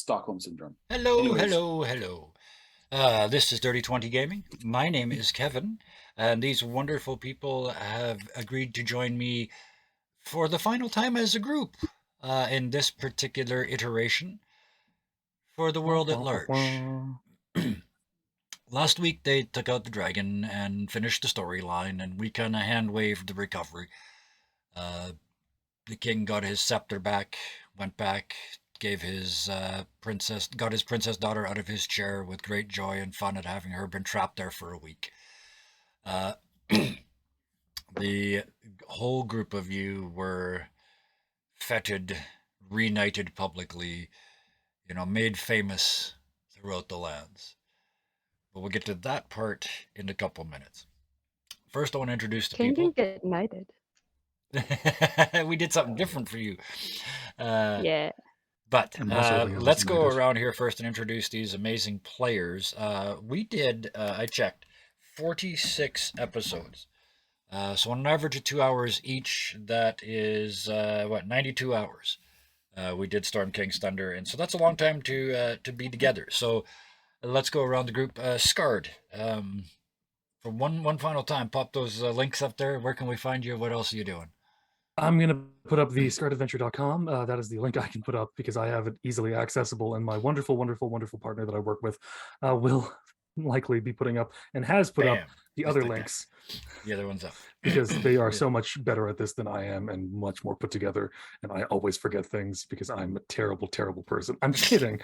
Stockholm Syndrome. Hello, Anyways, hello, hello. This is Dirty 20 Gaming. My name is Kevin, and these wonderful people have agreed to join me for the final time as a group in this particular iteration for the world at large. Last week they took out the dragon and finished the storyline, and we kind of hand waved the recovery. The king got his scepter back, went back, gave his got his princess daughter out of his chair with great joy and fun at having her been trapped there for a week. Uh, the whole group of you were feted, reknighted publicly, made famous throughout the lands. But we'll get to that part in a couple minutes. First, I want to introduce the Can people. you get knighted? We did something different for you. Yeah. But I'm let's go knighted. around here first and introduce these amazing players. We did, I checked, 46 episodes. So on an average of 2 hours each, that is, 92 hours. We did Storm King's Thunder, and so that's a long time to be together. So let's go around the group. Scarred, for one final time, pop those links up there. Where can we find you? What else are you doing? I'm going to put up the scarredadventure.com. That is the link I can put up because I have it easily accessible, and my wonderful, wonderful, wonderful partner that I work with will likely be putting up and has put up the other links. The other one's up. Because they are so much better at this than I am and much more put together, and I always forget things because I'm a terrible, terrible person. I'm kidding.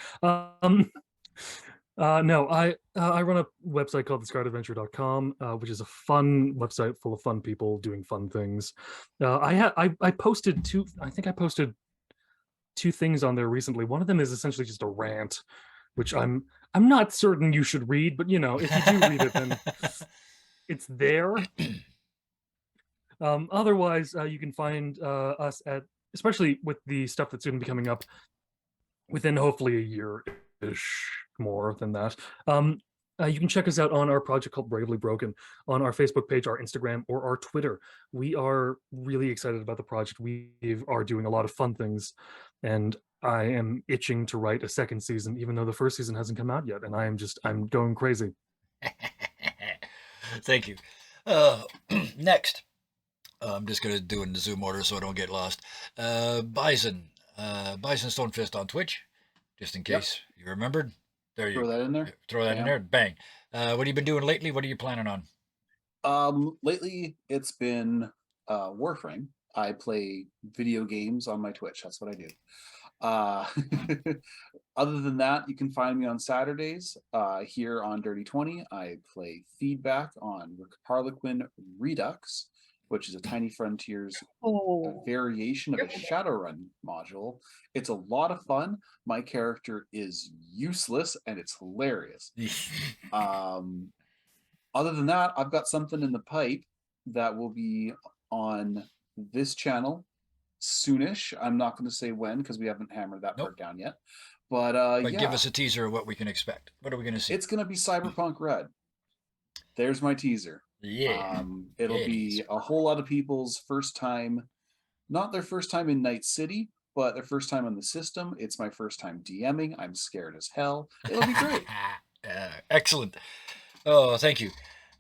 No, I run a website called thescarredadventure.com, which is a fun website full of fun people doing fun things. I posted two things on there recently. One of them is essentially just a rant, which I'm not certain you should read, but if you do read it, then it's there. Otherwise, you can find us at, especially with the stuff that's going to be coming up within hopefully a year-ish, more than that. You can check us out on our project called Bravely Broken, on our Facebook page, our Instagram, or our Twitter. We are really excited about the project. We are doing a lot of fun things, and I am itching to write a second season, even though the first season hasn't come out yet, and I'm going crazy. Thank you. Next. I'm just going to do it in the Zoom order so I don't get lost. Bison Stonefist on Twitch, just in case you remembered. There you throw that in there. Throw that in there. Bang. What have you been doing lately? What are you planning on? Lately it's been Warframe. I play video games on my Twitch. That's what I do. Other than that, you can find me on Saturdays here on Dirty 20. I play Feedback on Harlequin Redux, which is a Tiny Frontiers variation of a Shadowrun module. It's a lot of fun. My character is useless, and it's hilarious. Other than that, I've got something in the pipe that will be on this channel soonish. I'm not going to say when because we haven't hammered that part down yet. But yeah. Give us a teaser of what we can expect. What are we going to see? It's going to be Cyberpunk Red. There's my teaser. Yeah. It'll be a whole lot of people's first time, not their first time in Night City, but their first time on the system. It's my first time DMing. I'm scared as hell. It'll be great. Excellent. Oh, thank you.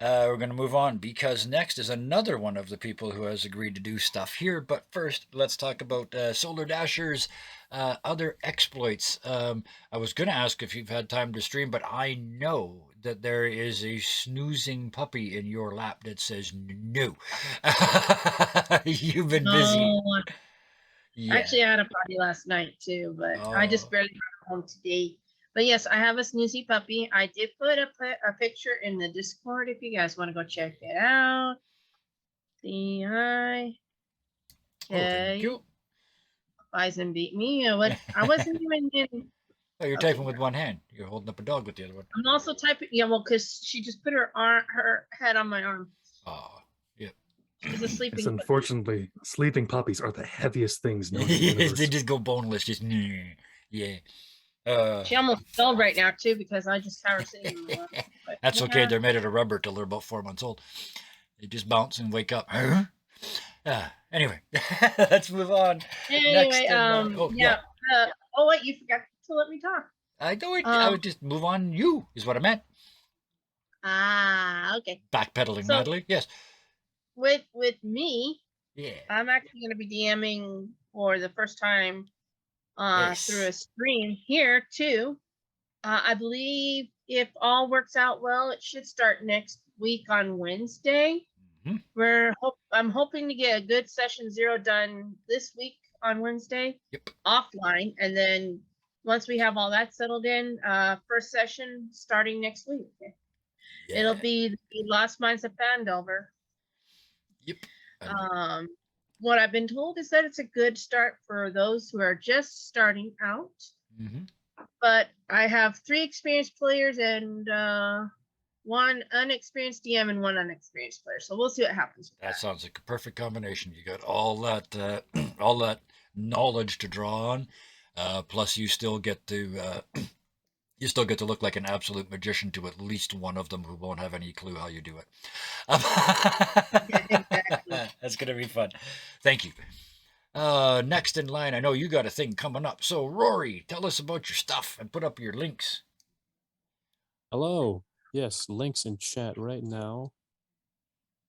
We're going to move on because next is another one of the people who has agreed to do stuff here. But first, let's talk about Solar Dasher's other exploits. I was going to ask if you've had time to stream, but I know that there is a snoozing puppy in your lap that says no. You've been busy. Yeah. Actually, I had a party last night too, but I just barely got home today. But yes, I have a snoozy puppy. I did put a picture in the Discord if you guys want to go check it out. See, hi. Thank you. Bison beat me. I wasn't even in. Oh, you're typing with one hand. You're holding up a dog with the other one. I'm also typing. Yeah, well, because she just put her head on my arm. Oh, yeah. She's a sleeping. Yes, unfortunately, sleeping puppies are the heaviest things known in the universe. They just go boneless. Just yeah. She almost fell right now too because I just have her sitting on the arm. That's okay. They're made out of rubber till they're about 4 months old. They just bounce and wake up. Anyway, let's move on. Anyway, Next, yeah. Oh wait, you forgot to let me talk. I know it. I Um, would just move on. You is what I meant. okay. Backpedaling So madly. Yes. with me, Yeah. I'm actually going to be DMing for the first time through a Yes. stream here too. I believe if all works out well, it should start next week on Wednesday. Mhm. I'm hoping to get a good session 0 done this week on Wednesday Yep. offline, and then once we have all that settled in, first session starting next week. It'll Yeah. be the Lost Mines of Phandelver. Yep. Um, what I've been told is that it's a good start for those who are just starting out. Mm-hmm. But I have 3 experienced players and 1 unexperienced DM and 1 unexperienced player. So we'll see what happens with That sounds like a perfect combination. You got all that, all that knowledge to draw on, plus you still get to, you still get to look like an absolute magician to at least one of them who won't have any clue how you do it. Exactly. That's gonna be fun. Thank you. Next in line, I know you got a thing coming up. So Rory, tell us about your stuff and put up your links. Hello. Yes, links in chat right now.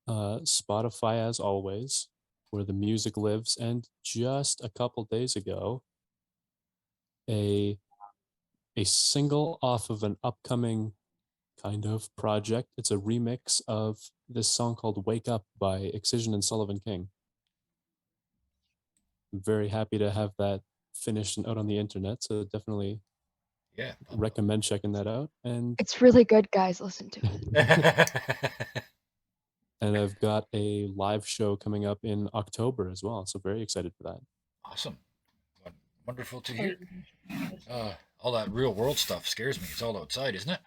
Spotify, as always, where the music lives. And just a couple days ago, a single off of an upcoming kind of project. It's a remix of this song called Wake Up by Excision and Sullivan King. I'm very happy to have that finished and out on the internet, so definitely recommend checking that out. And It's really good, guys. Listen to it. and I've got a live show coming up in October as well, so very excited for that. Awesome. Wonderful to hear. All that real world stuff scares me. It's all outside, isn't it?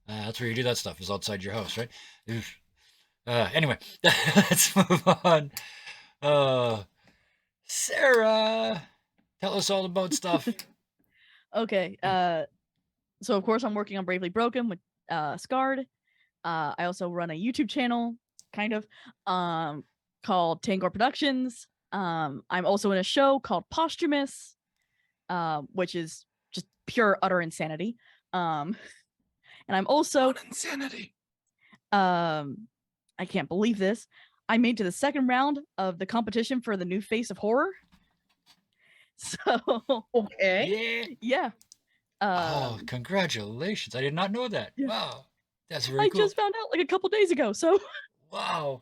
That's where you do that stuff, is outside your house, right? Anyway, let's move on. Sarah, tell us all about stuff. Okay. So of course I'm working on Bravely Broken with Scarred. I also run a YouTube channel, kind of, called Tangor Productions. I'm also in a show called Posthumous, which is just pure utter insanity. And I'm also insanity. I can't believe this. I made to the second round of the competition for the new Face of Horror. So okay. Yeah. Oh, congratulations. I did not know that. Yeah. Wow. That's very I cool. just found out like a couple days ago, so wow.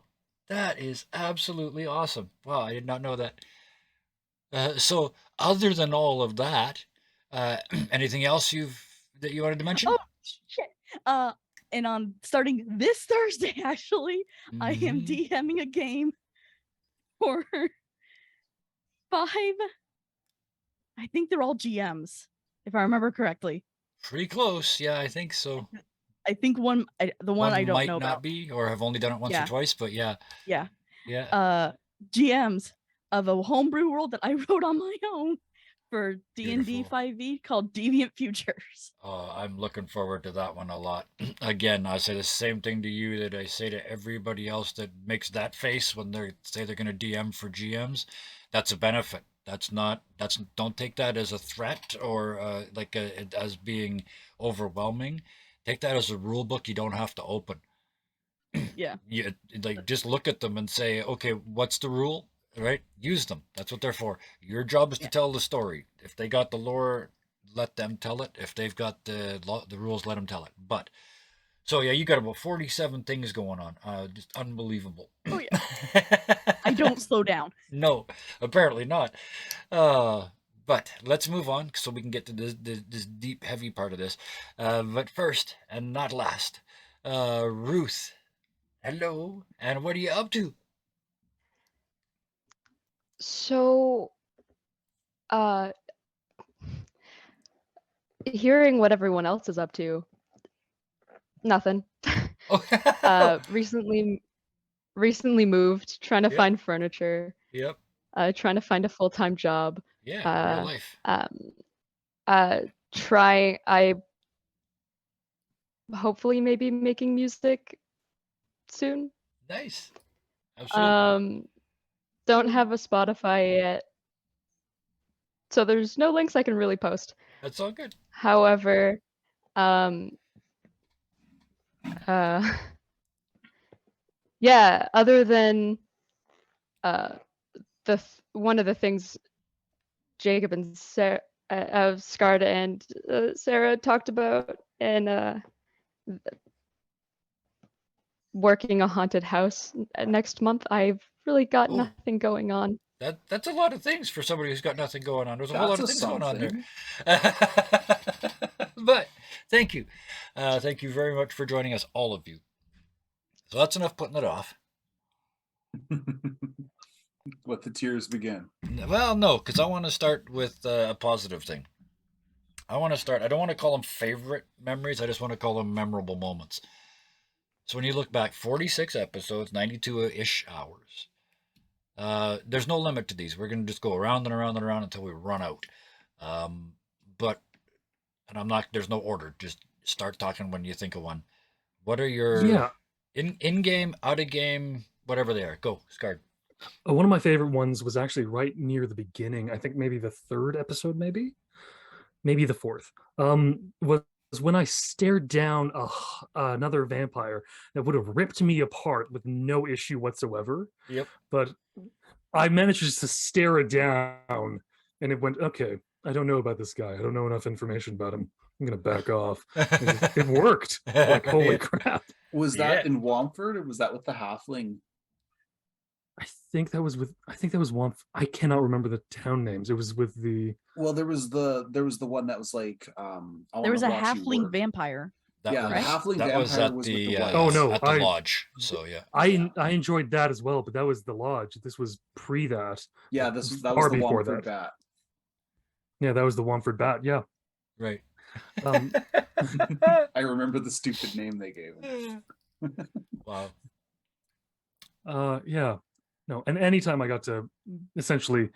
That is absolutely awesome. Wow, I did not know that. So other than all of that, anything else that you wanted to mention? Oh shit. And on starting this Thursday, actually, I am DMing a game for 5. I think they're all GMs, if I remember correctly. Pretty close. Yeah, I think so. I think the one I don't know might not about. be, or have only done it once or twice, but yeah. Yeah. Yeah. GMs of a homebrew world that I wrote on my own for D&D Beautiful. 5e called Deviant Futures. I'm looking forward to that one a lot. Again, I say the same thing to you that I say to everybody else that makes that face when they say they're going to DM for GMs. That's a benefit. Don't take that as a threat or as being overwhelming. Take that as a rule book you don't have to open. Yeah. You just look at them and say, okay, what's the rule? Right? Use them. That's what they're for. Your job is to tell the story. If they got the lore, let them tell it. If they've got the rules, let them tell it. But so yeah, you got about 47 things going on. Just unbelievable. Oh yeah. I don't slow down. No, apparently not. But let's move on so we can get to this deep, heavy part of this. But first and not last, Ruth. Hello, and what are you up to? So, hearing what everyone else is up to, nothing. Recently moved, trying to find furniture. Yep. Trying to find a full-time job. Yeah, real life. Hopefully maybe making music soon. Nice. Absolutely. Don't have a Spotify yet. So there's no links I can really post. That's all good. However, yeah, other than one of the things Jacob and Sarah, Scarda and Sarah talked about, and working a haunted house next month, I've really got Ooh. nothing going on. That's a lot of things for somebody who's got nothing going on. There's a whole lot of things going on there. But thank you. Thank you very much for joining us, all of you. So that's enough putting it off. Let the tears begin. Well, no, because I want to start with a positive thing. I don't want to call them favorite memories. I just want to call them memorable moments. So when you look back, 46 episodes, 92-ish hours. There's no limit to these. We're going to just go around and around and around until we run out. There's no order. Just start talking when you think of one. What are your in-game, out-of-game, whatever they are? Go, Scard. One of my favorite ones was actually right near the beginning. I think maybe the third episode, maybe the fourth. Was when I stared down another vampire that would have ripped me apart with no issue whatsoever. Yep. But I managed just to stare it down, and it went, okay, I don't know about this guy. I don't know enough information about him. I'm gonna back off. It worked. Like, holy crap. Was that in Womford, or was that with the halfling? I think that was one. I cannot remember the town names. It was with the. Well, there was the one that was like there was a halfling vampire. The halfling that vampire was at was the with the white. at the lodge. So yeah, I enjoyed that as well, but that was the lodge. This was pre that. Yeah, that was the Womford Bat. Yeah, that was the Womford Bat. Yeah, right. I remember the stupid name they gave him. Wow. Yeah. No, and anytime I got to essentially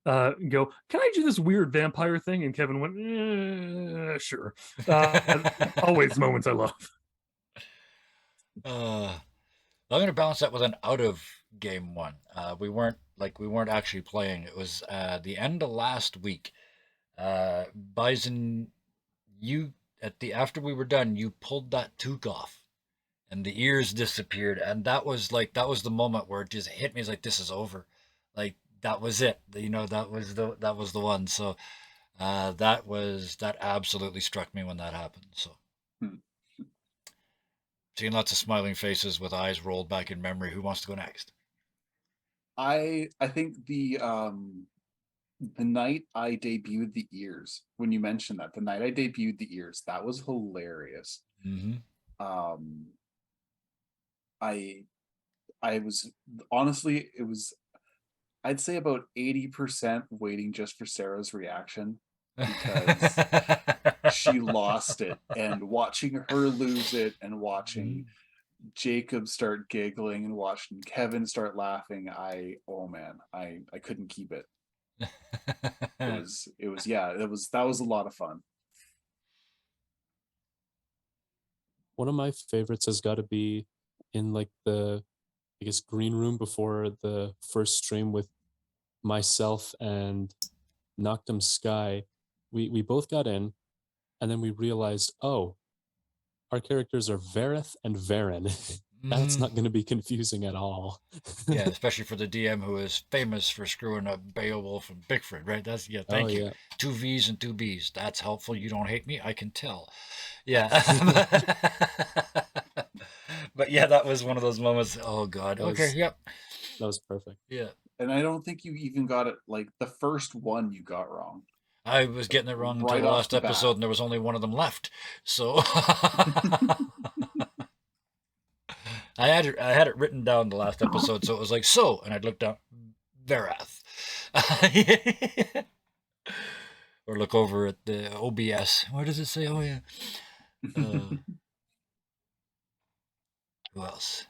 go, can I do this weird vampire thing? And Kevin went, sure. Always moments I love. I'm going to balance that with an out of game one. We weren't actually playing. It was the end of last week. Bison, after we were done, you pulled that toque off. And the ears disappeared, and that was the moment where it just hit me. It's like, this is over, like that was it. That was the one. So that absolutely struck me when that happened. So seeing lots of smiling faces with eyes rolled back in memory. Who wants to go next? I think the night I debuted the ears, when you mentioned that, the night I debuted the ears, that was hilarious. Mm-hmm. I was honestly, it was, I'd say about 80% waiting just for Sarah's reaction, because she lost it, and watching her lose it, and watching Jacob start giggling, and watching Kevin start laughing, I couldn't keep it. That was a lot of fun. One of my favorites has got to be in like the, I guess, green room before the first stream with myself and Noctum Sky. We both got in, and then we realized, oh, our characters are Vareth and Varen. That's not going to be confusing at all. Yeah, especially for the DM who is famous for screwing up Beowulf and Bigford, right? That's thank you. Yeah. 2 V's and 2 B's. That's helpful. You don't hate me, I can tell. Yeah. But yeah, that was one of those moments. Oh God. Okay. Yep. That was perfect. Yeah. And I don't think you even got it, like the first one you got wrong. I was getting it wrong until the last episode, and there was only one of them left. So I had it written down the last episode, so it was like, so, and I'd look down, Varath. Or look over at the OBS. What does it say? Oh yeah. Who else?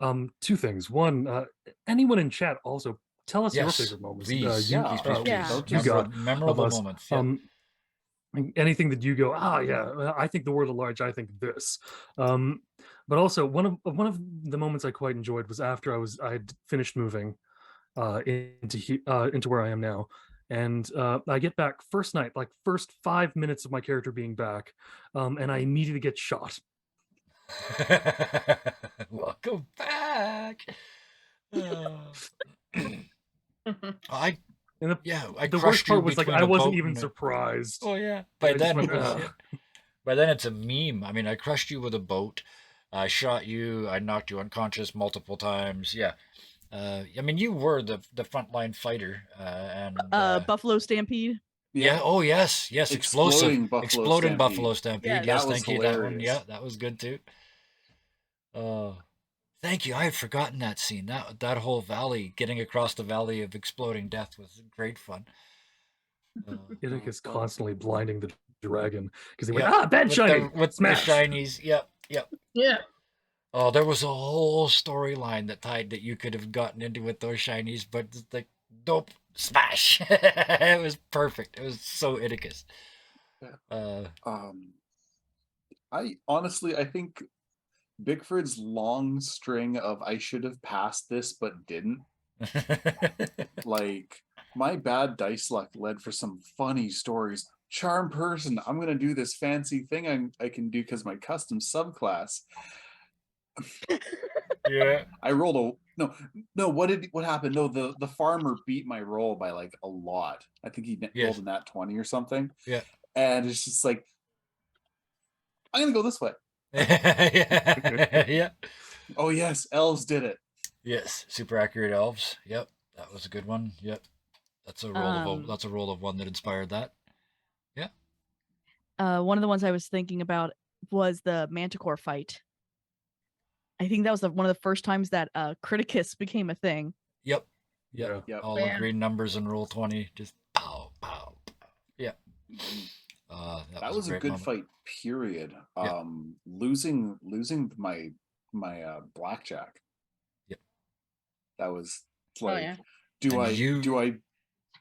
2 things. One, anyone in chat also tell us your favorite moments. Please. You got memorable moments. Yeah. Anything that you go, I think the world at large, I think this. But also one of the moments I quite enjoyed was after I had finished moving into where I am now, And I get back first night, like first 5 minutes of my character being back, and I immediately get shot. Welcome back. I And I the crushed worst part you was like between I a wasn't boat even and a- surprised. Oh yeah. I By just then went, it was. "Ugh." By then it's a meme. I mean, I crushed you with a boat. I shot you. I knocked you unconscious multiple times. Yeah. I mean, you were the frontline fighter, and Buffalo Stampede. yeah. Oh yes, yes. Explosive, Exploding Buffalo exploding Stampede. Buffalo Stampede. Yes. Yes, That was thank you. That one. hilarious. Yeah, that was good too. Thank you. I had forgotten that scene. That whole valley, getting across the valley of exploding death, was great fun. Idic is constantly blinding the dragon because he Yeah, went, bad shiny, with smash. the shinies. Yep, yep. Yeah. Oh, there was a whole storyline that you could have gotten into with those shinies, but it's like, nope, smash. It was perfect. It was so Idicus. I honestly, I think Bickford's long string of I should have passed this but didn't. Like, my bad dice luck led for some funny stories. Charm person, I'm gonna do this fancy thing I can do because my custom subclass. Yeah. I rolled a no. What happened? No, the farmer beat my roll by like a lot. I think he Yes. rolled a nat 20 or something. Yeah. And it's just like, I'm gonna go this way. Yeah. Oh yes, elves did it. Yes, super accurate elves. Yep, that was a good one. Yep, that's a roll of one that inspired that. Yeah. One of the ones I was thinking about was the Manticore fight. I think that was one of the first times that Criticus became a thing. Yep. Yep. Yep. All the green numbers in roll 20, just pow, pow, pow. Yeah. That was a good moment. fight, period. Yep. Losing my blackjack. Yep. That was like, yeah. do And I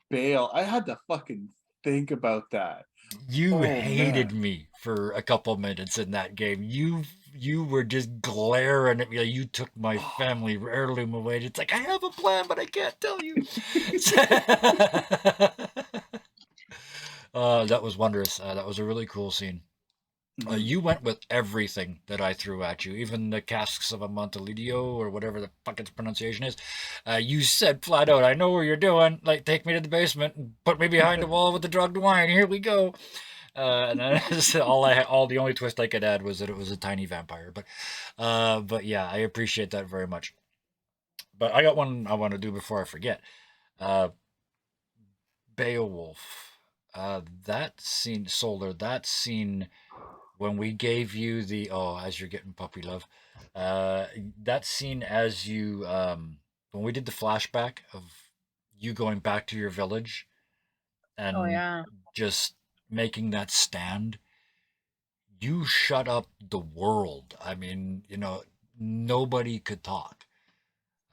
bail? I had to fucking think about that. You Oh, hated man. me for a couple minutes in that game. You were just glaring at me. Like, you took my family heirloom away. It's like, I have a plan, but I can't tell you. That was wondrous. That was a really cool scene. You went with everything that I threw at you, even the casks of Amontillado or whatever the fuck its pronunciation is. You said flat out, I know where you're doing. Like, take me to the basement and put me behind the wall with the drugged wine. Here we go. And then all the only twist I could add was that it was a tiny vampire. But yeah, I appreciate that very much. But I got one I want to do before I forget. Beowulf. That scene, Solar. That scene when we gave you the as you're getting puppy love. That scene as you when we did the flashback of you going back to your village and just making that stand. You shut up the world. I mean, nobody could talk.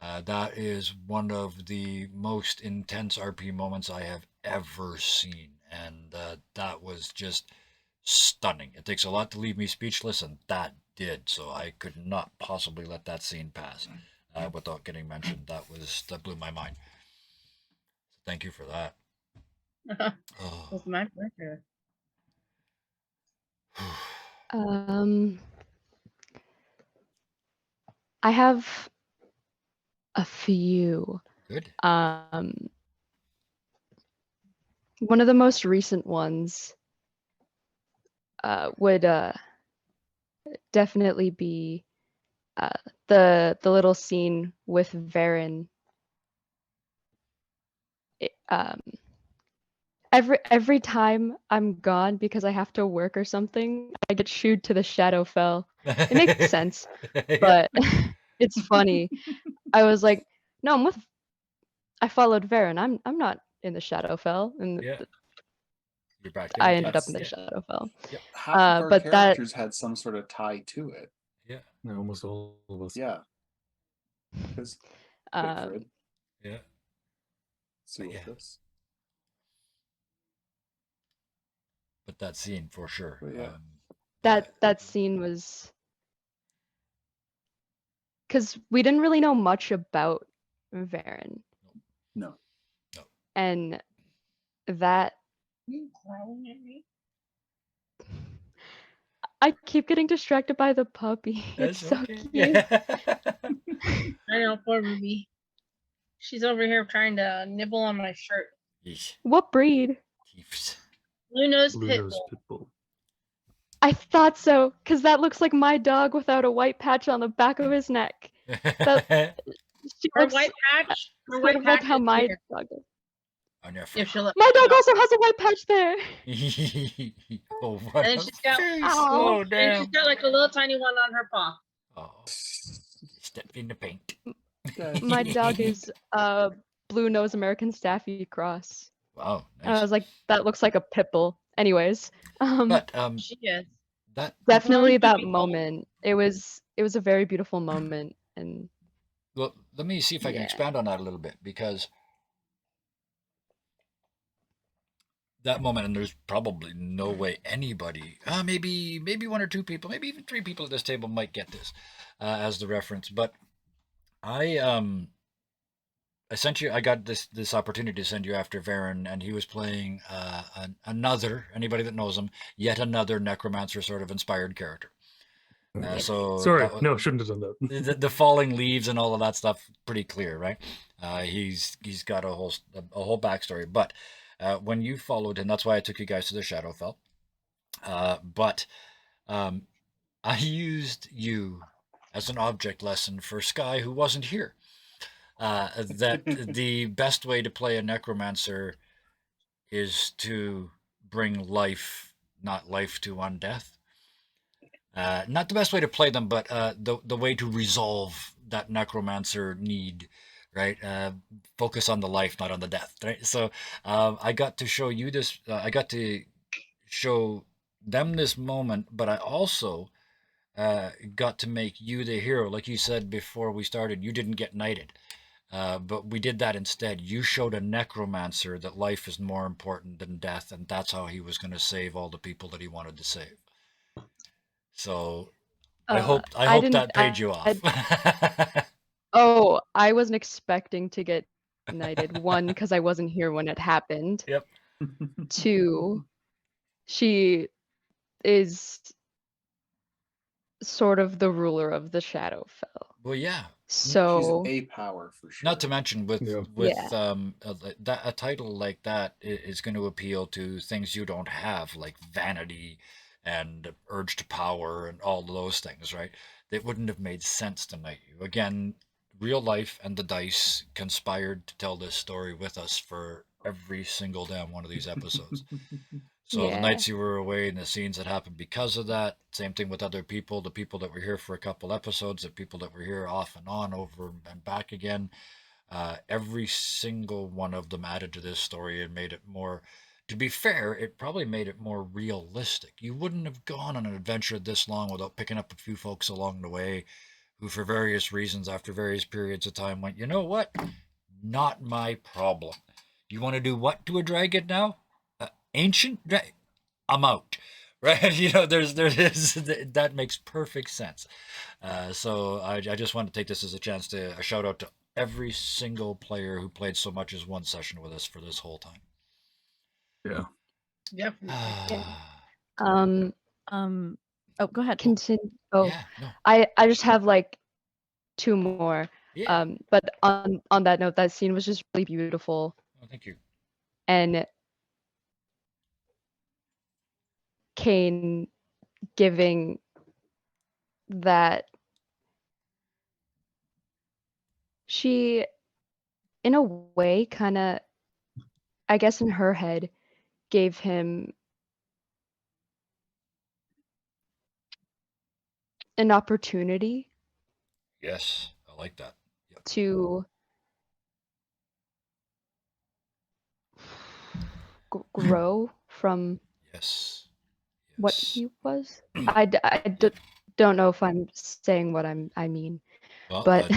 That is one of the most intense RP moments I have ever seen. And that was just stunning. It takes a lot to leave me speechless, and that did. So I could not possibly let that scene pass without getting mentioned. That blew my mind. So thank you for that. It was my pleasure. I have a few. Good. One of the most recent ones would definitely be the little scene with Varen. Every time I'm gone because I have to work or something, I get shooed to the Shadowfell. It makes sense, but it's funny. I was like, no, I followed Varen. I'm not in the Shadowfell, and You're back I ended up in the Shadowfell. Yep. Half of our but characters had some sort of tie to it. Yeah. Almost all of us. Yeah. Because yeah. See with this. But that scene for sure. That scene was because we didn't really know much about Varen. No. And that You growling at me? I keep getting distracted by the puppy. It's That's so okay. cute. Yeah. I know, poor Ruby. She's over here trying to nibble on my shirt. Yeesh. What breed? Keeps. Blue nose Blue pit nose bull. pit bull. I thought so, because that looks like my dog without a white patch on the back of his neck. She Her looks white patch. Her sort white of like patch how is my here. dog does. On your If she'll let My me dog talk. also has a white patch there. Oh, what And a she's got- face. Aw. Oh, And damn. she's got like a little tiny one on her paw. Oh, stepped in the paint. My dog is a blue nose American Staffy cross. Wow, I nice. was like, that looks like a pit bull. Anyways, But She is. that definitely that Puppy. moment. It was a very beautiful moment, and well, let me see if I can Yeah. expand on that a little bit, because that moment, and there's probably no way anybody, maybe one or two people, maybe even three people at this table might get this as the reference. But I sent you. I got this opportunity to send you after Varen, and he was playing another. Anybody that knows him, yet another necromancer sort of inspired character. So Sorry, that no, shouldn't have done that. the falling leaves and all of that stuff, pretty clear, right? He's got a whole backstory. But when you followed him, that's why I took you guys to the Shadowfell. But I used you as an object lesson for Sky, who wasn't here. That the best way to play a necromancer is to bring life, not life to undeath. Not the best way to play them, but the way to resolve that necromancer need, right? Focus on the life, not on the death, right? So I got to show you this. I got to show them this moment, but I also got to make you the hero. Like you said before we started, you didn't get knighted. But we did that instead. You showed a necromancer that life is more important than death, and that's how he was going to save all the people that he wanted to save. So I hope didn't- that paid you off. Oh, I wasn't expecting to get knighted. One, because I wasn't here when it happened. Yep. Two, she is sort of the ruler of the Shadowfell. Well, yeah. So She's a power for sure. Not to mention with Yeah. a title like that is going to appeal to things you don't have, like vanity and urge to power and all those things, right? It wouldn't have made sense to knight you. Again, real life and the dice conspired to tell this story with us for every single damn one of these episodes. So the Yeah. nights you were away and the scenes that happened because of that, same thing with other people, the people that were here for a couple episodes, the people that were here off and on, over and back again. Every single one of them added to this story and made it more, to be fair, it probably made it more realistic. You wouldn't have gone on an adventure this long without picking up a few folks along the way who, for various reasons, after various periods of time, went, you know what? Not my problem. You want to do what to a dragon now? Ancient I'm out, right? You know, there is that makes perfect sense. So I just want to take this as a chance to a shout out to every single player who played so much as one session with us for this whole time. Yeah. Definitely. Oh, go ahead. Continue. Oh, Yeah, no. I just have like two more. Yeah. But on that note, that scene was just really beautiful. Oh, thank you. And Kane giving that she, in a way, kind of, I guess in her head, gave him an opportunity Yes, I like that. Yep. to grow from Yes. what Yes. he was. I don't know if I'm saying what I mean. Well, But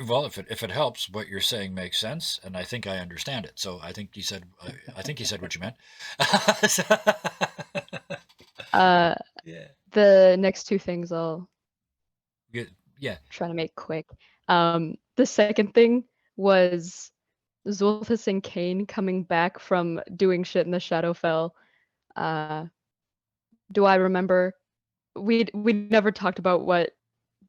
well, if it helps, what you're saying makes sense, and I think I understand it. So I think you said what you meant. Yeah. The next two things I'll Yeah. try to make quick. The second thing was Zulthus and Kane coming back from doing shit in the Shadowfell. Do I remember? We never talked about what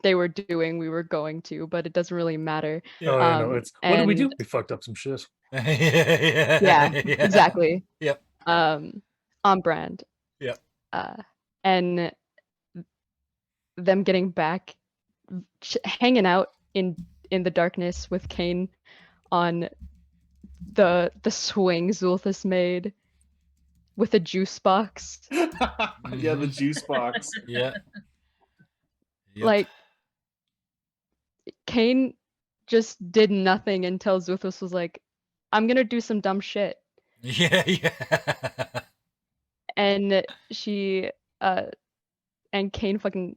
they were doing. We were going to, but it doesn't really matter. Oh, yeah, no, it's what did we do? And We fucked up some shit. yeah, exactly. Yep. On brand. Yep. And them getting back, hanging out in the darkness with Kane on the swing Zulthus made with a juice box. Yeah, the juice box. Yeah. Yep. Like, Kane just did nothing until Zulthus was like, I'm gonna do some dumb shit. Yeah. And she and Kane fucking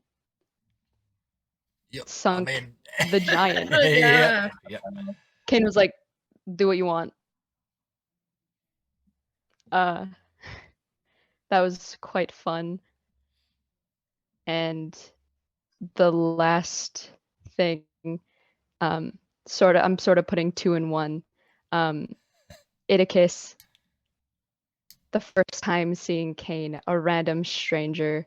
Yep. sunk I mean, the giant. Oh, yeah. Yep. Kane was like, do what you want. That was quite fun. And the last thing, I'm sort of putting two in one. Idicus, the first time seeing Kane, a random stranger,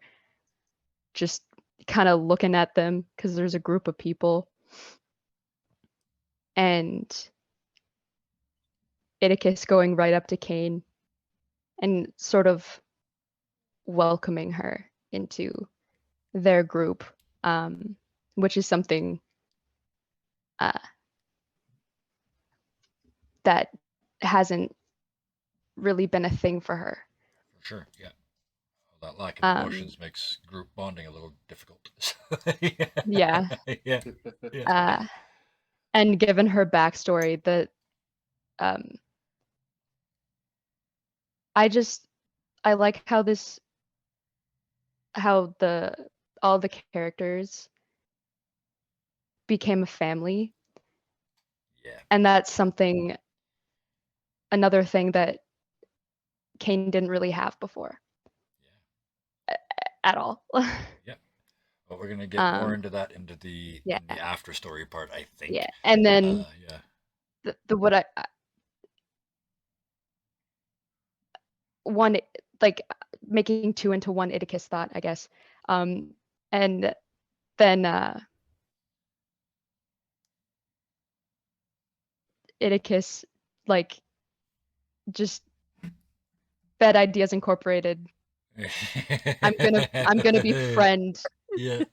just kind of looking at them because there's a group of people. And Idicus going right up to Kane and sort of welcoming her into their group, which is something that hasn't really been a thing for her. For sure. Yeah. Well, that lack of emotions makes group bonding a little difficult. Yeah. Yeah. And given her backstory, that I like how all the characters became a family. Yeah. And that's another thing that Kane didn't really have before. Yeah. At all. Yeah. Well, we're gonna get more into that in the after story part, I think. Yeah. And then one, like, making two into one Idicus thought, I guess. And then Idicus, like, just Bad Ideas Incorporated. I'm gonna befriend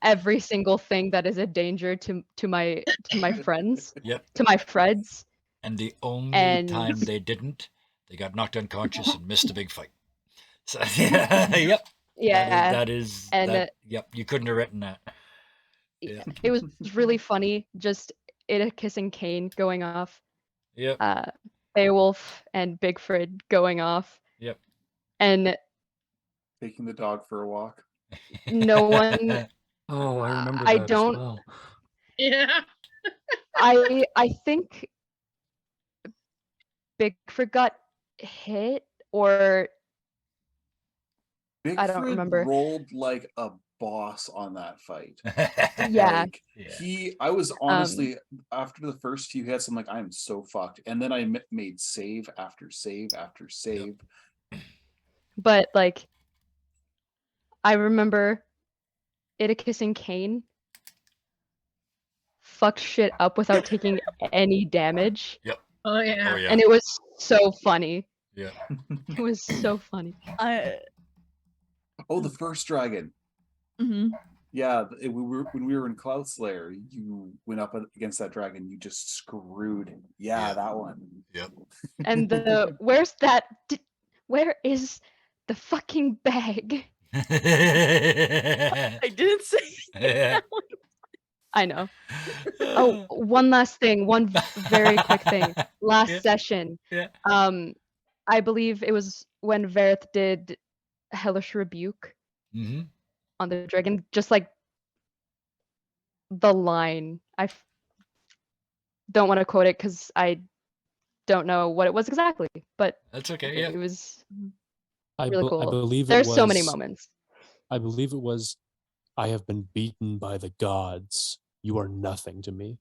every single thing that is a danger to my friends. Yep. To my Freds. And the only time they didn't, they got knocked unconscious and missed a big fight. So yep. Yeah. That is yep, you couldn't have written that. Yeah. It was really funny, just Idicus and Kane going off. Yep. Beowulf and Bigford going off. Yep. And taking the dog for a walk. No one. Oh, I remember I that don't. as well. Yeah. I think Bigford got hit, or Bigford I don't remember. Rolled like a boss on that fight. Yeah. I was honestly, after the first few hits, I'm like, I am so fucked. And then I made save after save after save. Yep. But like, I remember Idicus and Kane fucked shit up without taking any damage. Yep. Oh yeah. And it was so funny. Yeah. It was so funny. Oh, the first dragon. Mm-hmm. Yeah, when we were in Cloud Slayer, you went up against that dragon. You just screwed him. Yeah, that one. Yep. And where is the fucking bag? I didn't say. I know. Oh, one last thing. One very quick thing. Last session. Yeah. I believe it was when Verith did Hellish Rebuke on the dragon. Just like the line. I don't want to quote it because I don't know what it was exactly, but that's okay. Yeah. It was really cool. I believe there's so many moments. I believe it was, I have been beaten by the gods. You are nothing to me.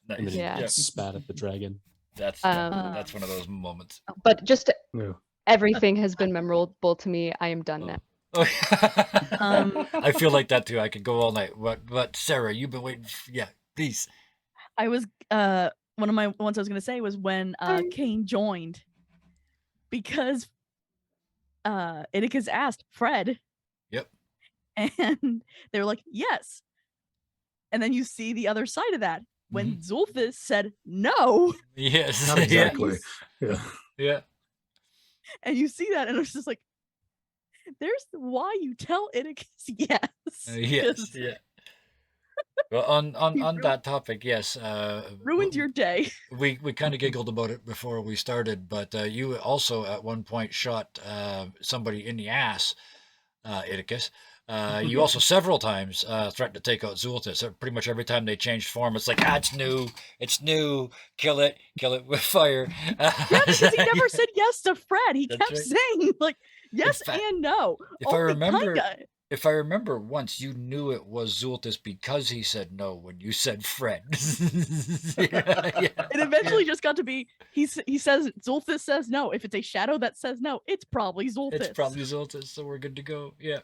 Nice. And then he spat at the dragon. That's Um, that's one of those moments. But just Yeah. everything has been memorable to me. I am done now. Oh. I feel like that too. I could go all night. But Sarah, you've been waiting. Yeah, please. I was one of my ones I was gonna say was when Kane joined, because Inicus asked Fred. Yep. And they were like, yes. And then you see the other side of that when Zulfis said no. Yes. Not exactly. Yeah. Yeah. And you see that, and it's just like, there's why you tell Inicus yes. Yes. Yeah. Well, on that topic, yes. Ruined your day. We kind of giggled about it before we started, but you also at one point shot somebody in the ass, Iticus. You also several times threatened to take out Zultus. Pretty much every time they changed form, it's like, it's new, kill it with fire. Yeah, because he never said yes to Fred. He That's kept right. saying like yes and no. If I remember, kinda. if I remember once, you knew it was Zultus because he said no when you said Fred. It eventually just got to be he says Zulfis says no. If it's a shadow that says no, it's probably Zulfis. It's probably Zultus, so we're good to go. Yeah.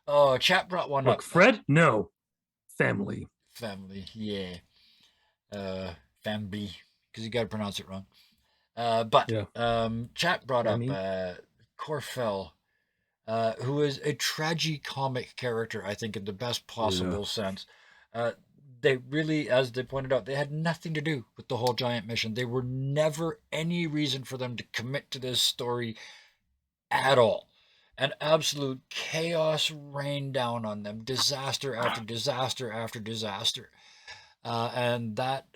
Oh, chat brought one Look, up. Fred, no. Family. Family, yeah. Family, because you got to pronounce it wrong. But chat brought up Corfell, who is a tragicomic character, I think, in the best possible sense. They really, as they pointed out, they had nothing to do with the whole giant mission. There were never any reason for them to commit to this story at all. And absolute chaos rained down on them, disaster after disaster after disaster. And that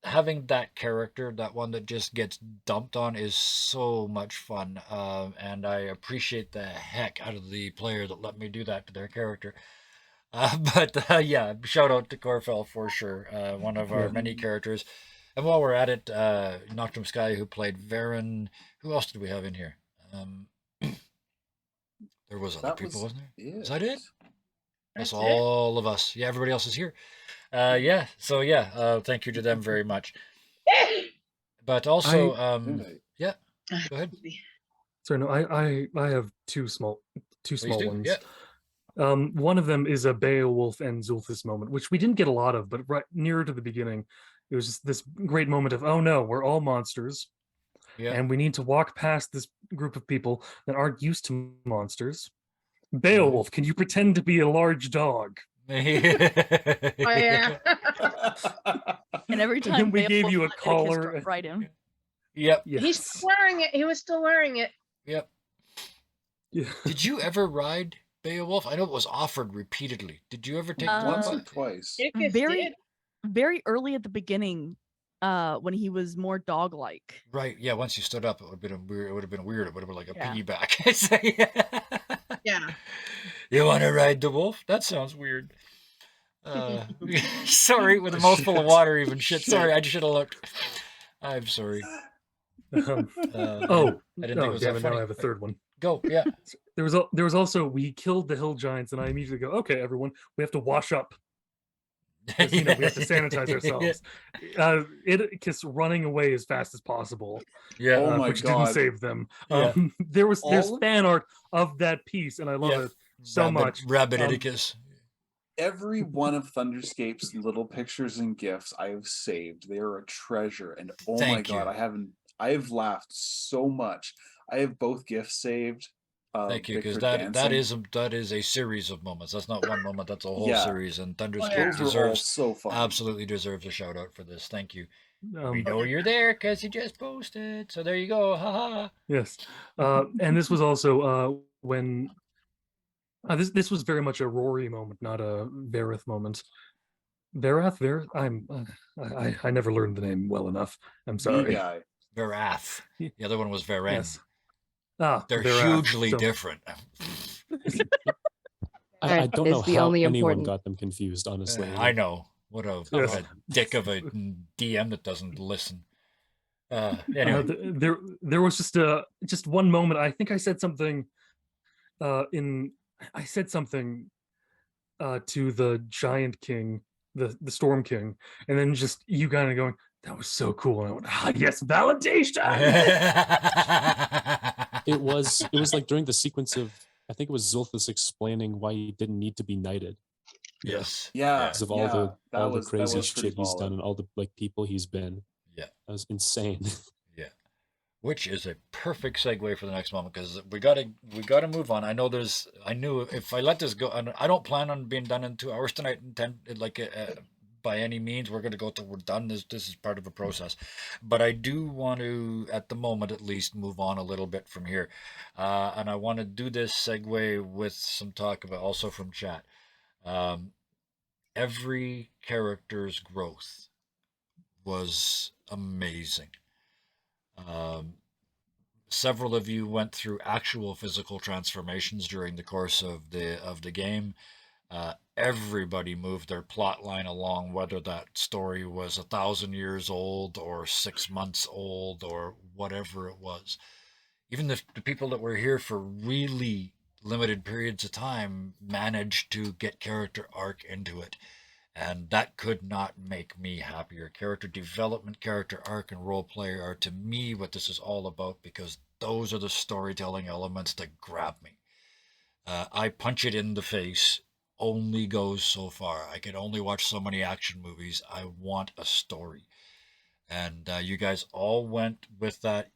having that character, that one that just gets dumped on, is so much fun. And I appreciate the heck out of the player that let me do that to their character. But yeah, shout out to Corfell for sure. One of our many characters. And while we're at it, Noctum Sky, who played Varen. Who else did we have in here? There was other people, wasn't there? Is that it? That's all of us. Yeah, everybody else is here. Yeah, so yeah, thank you to them very much. But also, yeah, go ahead. Sorry, no, I have two small ones. Yeah. One of them is a Beowulf and Zulfis moment, which we didn't get a lot of, but right nearer to the beginning, it was just this great moment of, oh no, we're all monsters. Yeah. And we need to walk past this group of people that aren't used to monsters. Beowulf, can you pretend to be a large dog? Oh yeah. And every time then we gave you a Beowulf collar. struck right in. Yep. Yes. He's still wearing it. He was still wearing it. Yep. Yeah. Did you ever ride Beowulf? I know it was offered repeatedly. Did you ever take once or twice? Very early at the beginning, when he was more dog-like. Right. Yeah. Once you stood up, it would have been weird. It would have been weird. It would have been like a piggyback. Yeah. You want to ride the wolf? That sounds weird. Sorry, with a mouthful of water, even shit. Sorry, I should have looked. I'm sorry. I didn't think it was that funny. Now I have a third one. Go. Yeah. There was also, we killed the hill giants, and I immediately go, okay, everyone, we have to wash up. We have to sanitize ourselves. It's running away as fast as possible. Yeah. Oh my which God. didn't save them. Yeah. There's fan art of that piece, and I love it so much. Rabbit Iticus. Every one of Thunderscape's little pictures and gifs I have saved. They are a treasure, and oh my God, I have laughed so much. I have both gifs saved. Thank you, because that is a series of moments. That's not one moment. That's a whole series, and Thunderscape absolutely deserves a shout out for this. Thank you. We know you're there because you just posted, so there you go. Ha. Yes, and this was also when this was very much a Rory moment, not a Vareth moment. Varath. I never learned the name well enough. I'm sorry. Varath. The other one was Varen. Yes. They're hugely different. I don't know how anyone got them confused, honestly. I know. What a dick of a DM that doesn't listen. Anyway. There was just one moment. I think I said something to the Giant King, the Storm King, and then just you kind of going, That was so cool. And I went, ah, yes, validation. It was like during the sequence of, I think it was Zulthus explaining why he didn't need to be knighted Yes. Yeah, because of all the that crazy was pretty shit he's done solid. and all the like people he's been. Yeah. That was insane. Yeah. Which is a perfect segue for the next moment, because we gotta move on. I knew if I let this go, and I don't plan on being done in 2 hours tonight. By any means, we're gonna go till we're done. This is part of a process, but I do want to, at the moment at least, move on a little bit from here, and I want to do this segue with some talk about also from chat. Every character's growth was amazing. Several of you went through actual physical transformations during the course of the game. Everybody moved their plot line along, whether that story was 1,000 years old or 6 months old or whatever it was. Even the people that were here for really limited periods of time managed to get character arc into it. And that could not make me happier. Character development, character arc, and role play are to me what this is all about, because those are the storytelling elements that grab me. I punch it in the face only goes so far. I can only watch so many action movies. I want a story. And you guys all went with that.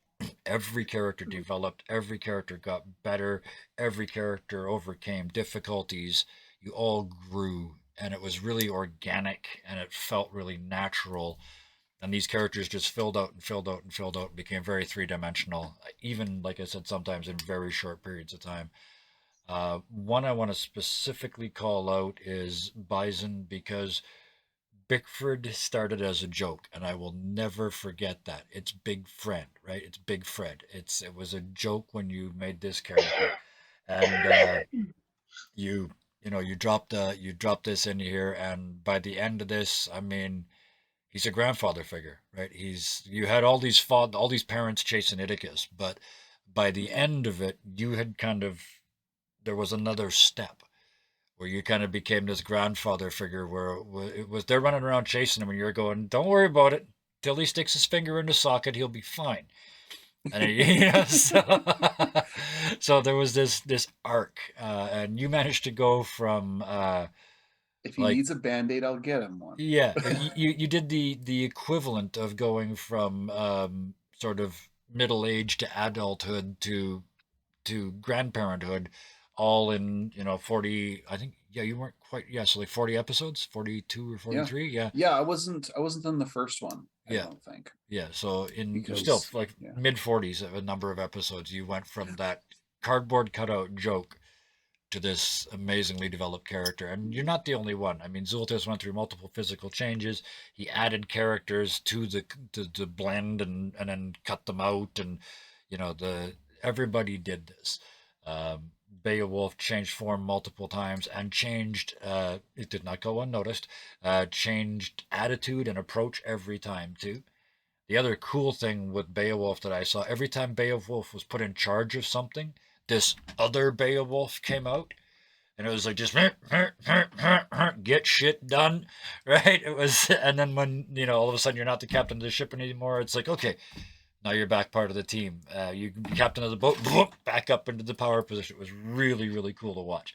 Every character developed, every character got better, every character overcame difficulties. You all grew, and it was really organic, and it felt really natural. And these characters just filled out and filled out and filled out and became very three-dimensional, even, like I said, sometimes in very short periods of time. One I want to specifically call out is Bison, because Bickford started as a joke, and I will never forget that. It's Big Friend, right? It's Big Fred. It was a joke when you made this character, and you dropped this in here, and by the end of this, I mean, he's a grandfather figure, right? You had all these parents chasing Iticus, but by the end of it, there was another step where you kind of became this grandfather figure, where it was they're running around chasing him, and you're going, "Don't worry about it. Till he sticks his finger in the socket, he'll be fine." And so there was this arc, and you managed to go from if he needs a Band-Aid, I'll get him one. Yeah, you did the equivalent of going from sort of middle age to adulthood to grandparenthood, all in 40. I think, yeah, you weren't quite, yeah, so like 40 episodes, 42 or 43. Yeah, I wasn't in the first one, I don't think. Yeah, so still like mid-40s, a number of episodes, you went from that cardboard cutout joke to this amazingly developed character. And you're not the only one. I mean, Zultus went through multiple physical changes. He added characters to the blend and then cut them out, and everybody did this. Beowulf changed form multiple times and changed, it did not go unnoticed, changed attitude and approach every time too. The other cool thing with Beowulf that I saw, every time Beowulf was put in charge of something, this other Beowulf came out, and it was like just get shit done, right? It was, and then when all of a sudden you're not the captain of the ship anymore, it's like, okay, now you're back part of the team. You can be captain of the boat, back up into the power position. It was really, really cool to watch.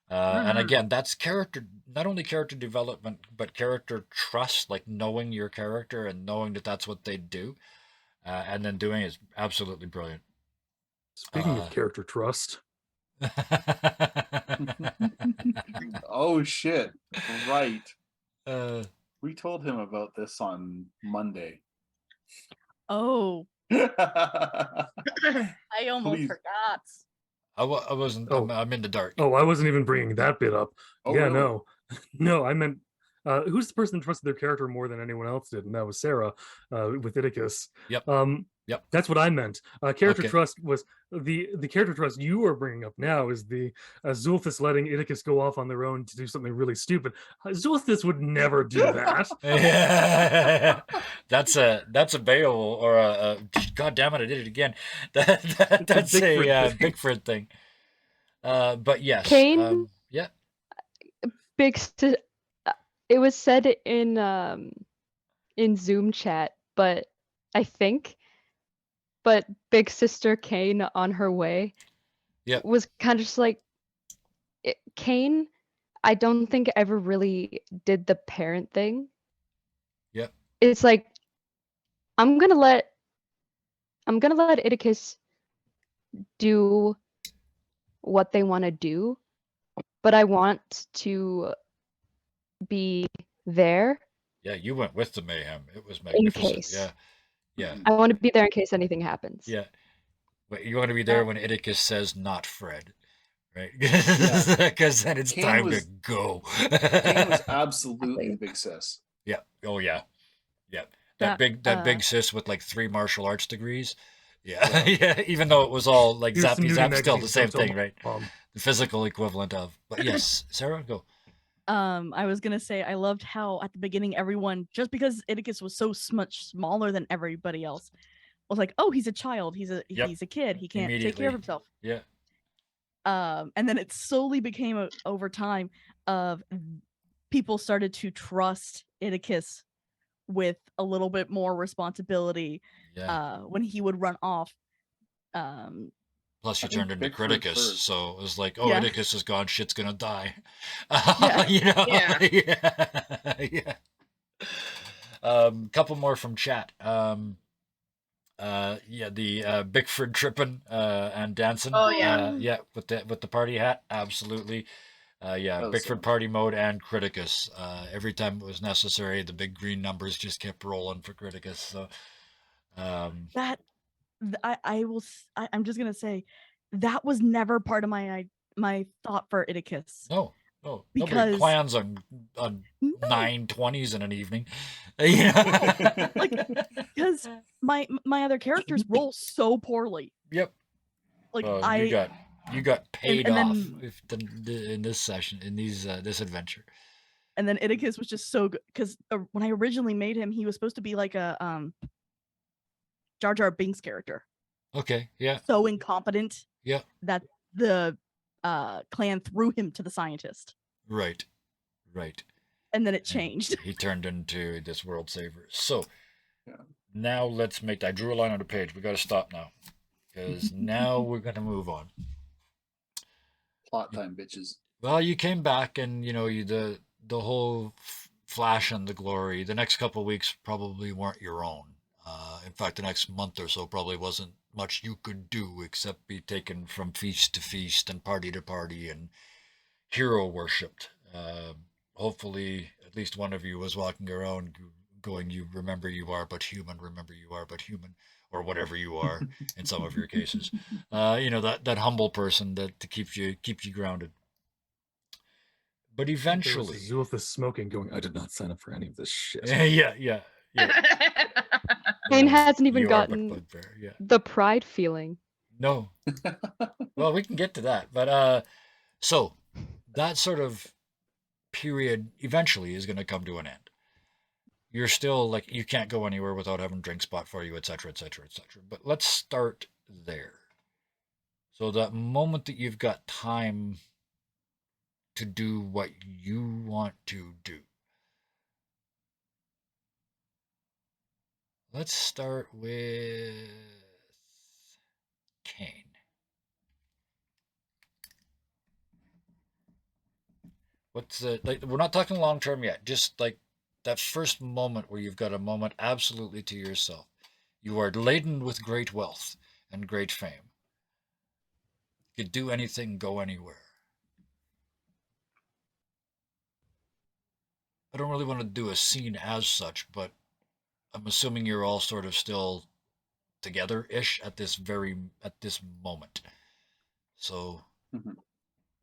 And again, that's not only character development, but character trust, like knowing your character and knowing that that's what they do, and then doing it is absolutely brilliant. Speaking of character trust. Oh shit! Right. We told him about this on Monday. Oh. I almost forgot. I wasn't. Oh. I'm in the dark. Oh, I wasn't even bringing that bit up. Oh, yeah, really? no. No, I meant who's the person that trusted their character more than anyone else did, and that was Sarah with Iticus. Yep. Yep. That's what I meant. Character trust was the character trust you are bringing up now is the Zulthus letting Iticus go off on their own to do something really stupid. Zulthus would never do that. Yeah. That's a Beowulf or a God damn it, I did it again. That's a Bigford thing. But yes. Kane. Yeah. It was said in in Zoom chat, but Big Sister Kane on her way Yep. was kind of just like Kane. I don't think ever really did the parent thing. Yep. It's like I'm gonna let Idicus do what they want to do, but I want to be there Yeah, you went with the mayhem. It was in magnificent. case. Yeah. Yeah. I want to be there in case anything happens. Yeah. But you want to be there when Idicus says not Fred, right? Yeah. Because then it's Kane time was- to go. Kane was absolutely the big sis. Yeah. Oh yeah. Yeah. That, That big sis with like 3 martial arts degrees. Yeah. Yeah. Even though it was all like Here's some zappy nudie zap, still the magazines, same don't tell thing, right? Mom. The physical equivalent of. But yes, Sarah, go. I was gonna say I loved how at the beginning everyone, just because Idicus was so much smaller than everybody else, was like, "Oh, he's a child. He's a kid. He can't take care of himself." Yeah. And then it slowly became over time of people started to trust Idicus with a little bit more responsibility. Yeah. When he would run off. Plus, you I think turned into Bickford Criticus, first. so it was like, oh, Yeah. Idicus is gone, shit's gonna die. Yeah. You know? Yeah. Yeah. Couple more from chat. Yeah, the Bickford tripping and dancing. Oh, yeah. Yeah, with the party hat, absolutely. Yeah, That was so Bickford much party mode and Criticus. Every time it was necessary, the big green numbers just kept rolling for Criticus. So, That I'm just gonna say that was never part of my thought for Idicus. no, nobody Because- plans on No. 9:20s in an evening. You know? Because my other characters roll so poorly. Yep. Like Well, I you got paid and off then- in this session, in this adventure. and then Idicus was just so good because when I originally made him, he was supposed to be like a Jar Jar Binks character. Okay. Yeah. So incompetent. Yeah. That the clan threw him to the scientist. Right. Right. And then it changed. He turned into this world saver. So Yeah. now let's make. I drew a line on the page. We got to stop now because now we're going to move on. Plot time, bitches. Well, you came back, and the whole flash and the glory. The next couple of weeks probably weren't your own. In fact, the next month or so probably wasn't much you could do except be taken from feast to feast and party to party and hero worshipped. Hopefully, at least one of you was walking around going, "You remember you are but human. Remember you are but human," or whatever you are in some of your cases. That humble person that keeps you grounded. But eventually, Zulithus smoking, going, "I did not sign up for any of this shit." yeah. Kane Well, hasn't even you are but gotten bugbear, yeah. the pride feeling. No. Well, we can get to that, but so that sort of period eventually is going to come to an end. You're still like, you can't go anywhere without having drink spot for you, etc., etc., etc. But let's start there. So that moment that you've got time to do what you want to do. Let's start with Kane. What's like? We're not talking long term yet. Just like that first moment where you've got a moment absolutely to yourself. You are laden with great wealth and great fame. You could do anything, go anywhere. I don't really want to do a scene as such, but I'm assuming you're all sort of still together-ish at this moment. So,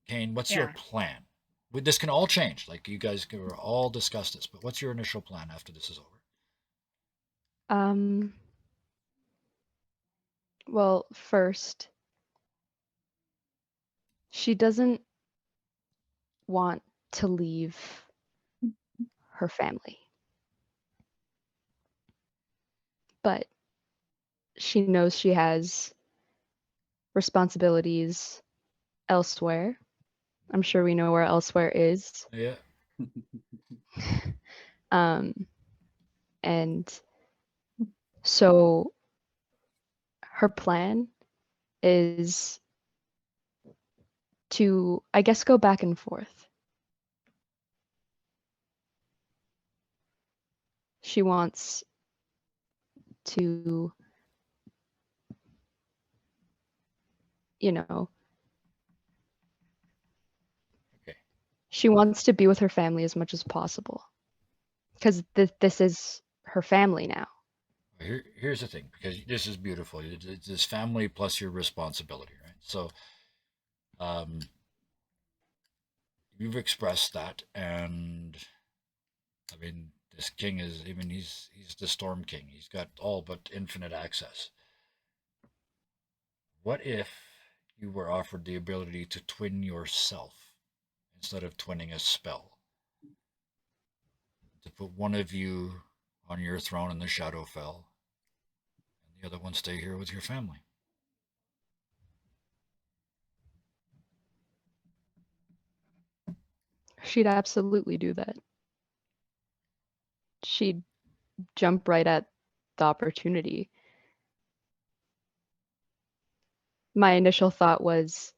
Kane, what's your plan? This can all change. Like, you guys can all discuss this, but what's your initial plan after this is over? Well, first, she doesn't want to leave her family. But she knows she has responsibilities elsewhere. I'm sure we know where elsewhere is. Yeah. And so her plan is to, I guess, go back and forth. She wants to, you know, Okay. she wants to be with her family as much as possible. Because this is her family now. Here's the thing, because this is beautiful. It's this family plus your responsibility, right? So, you've expressed that, and I mean, this king is, I mean, he's the Storm King. He's got all but infinite access. What if you were offered the ability to twin yourself instead of twinning a spell? To put one of you on your throne in the Shadowfell, and the other one stay here with your family. She'd absolutely do that. She'd jump right at the opportunity. My initial thought was,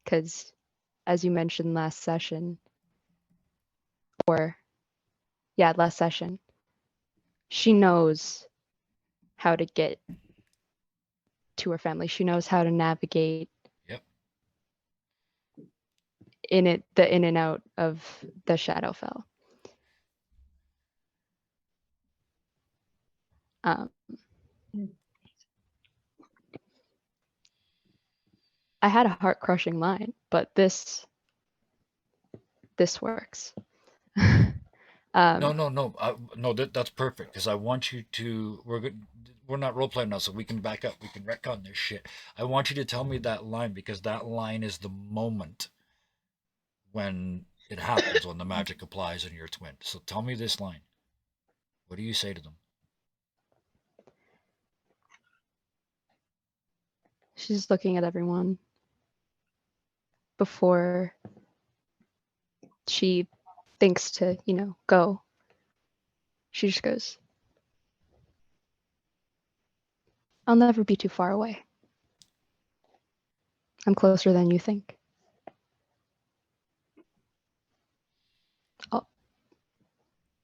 because as you mentioned last session, last session, she knows how to get to her family. She knows how to navigate the in and out of the Shadowfell. I had a heart-crushing line, but this works. No, that's perfect, because I want you to. We're not role playing now, so we can back up. We can retcon this shit. I want you to tell me that line, because that line is the moment when it happens, when the magic applies in your twin. So tell me this line. What do you say to them? She's looking at everyone before she thinks to, go. She just goes, I'll never be too far away. I'm closer than you think.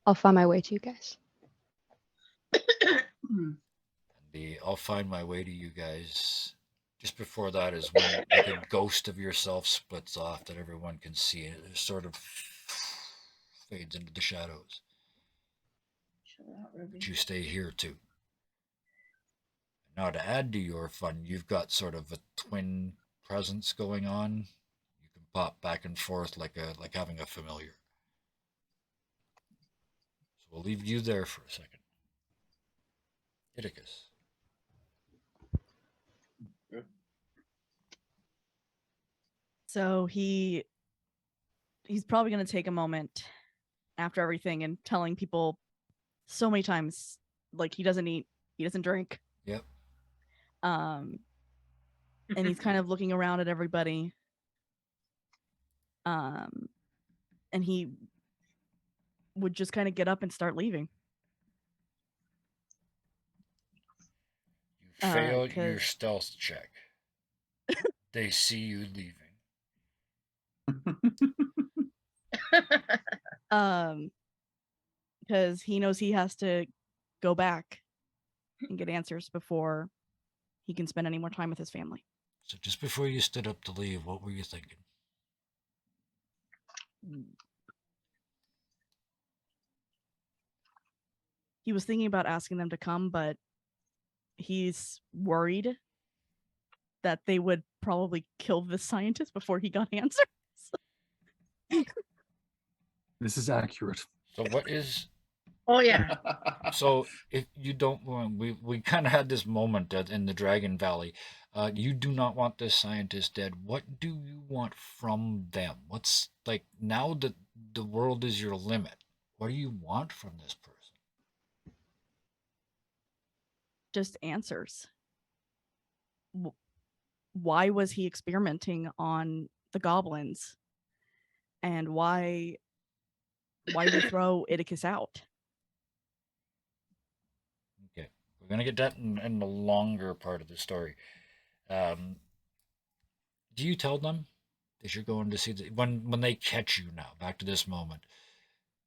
I'll find my way to you guys. I'll find my way to you guys. Just before that is when like a ghost of yourself splits off that everyone can see. It sort of fades into the shadows. But you stay here too. Now to add to your fun, you've got sort of a twin presence going on. You can pop back and forth like having a familiar. So we'll leave you there for a second. Iticus. So he's probably going to take a moment after everything and telling people so many times, like, he doesn't eat, he doesn't drink. Yep. And he's kind of looking around at everybody. And he would just kind of get up and start leaving. You failed your stealth check. They see you leaving. Because he knows he has to go back and get answers before he can spend any more time with his family. So just before you stood up to leave, what were you thinking? He was thinking about asking them to come, but he's worried that they would probably kill the scientist before he got answers. This is accurate. So what is... Oh, yeah. So if you don't want... We kind of had this moment in the Dragon Valley. You do not want this scientist dead. What do you want from them? What's... Like, now that the world is your limit, what do you want from this person? Just answers. Why was he experimenting on the goblins? And why did he throw Iticus out? We're gonna get that in the longer part of the story. Do you tell them that you're going to see when they catch you now? Back to this moment,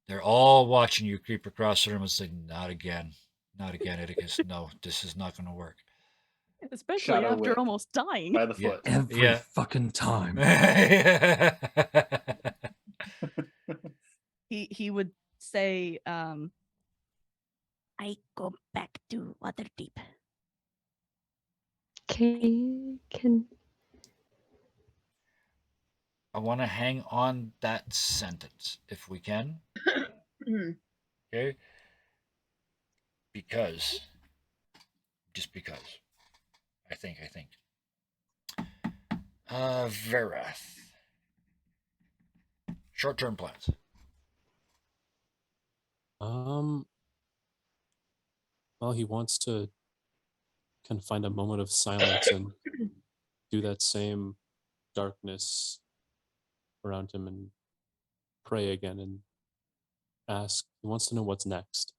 they're all watching you creep across the room and say, "Not again, not again, Atticus. No, this is not going to work." Especially Shadow after whip almost dying. by the Yeah. foot. Every Yeah. fucking time. He would say, I go back to Waterdeep. Can I want to hang on that sentence if we can. Okay? Because, just because. I think. Verath. Short-term plans. Well, he wants to kind of find a moment of silence and do that same darkness around him and pray again and ask. He wants to know what's next.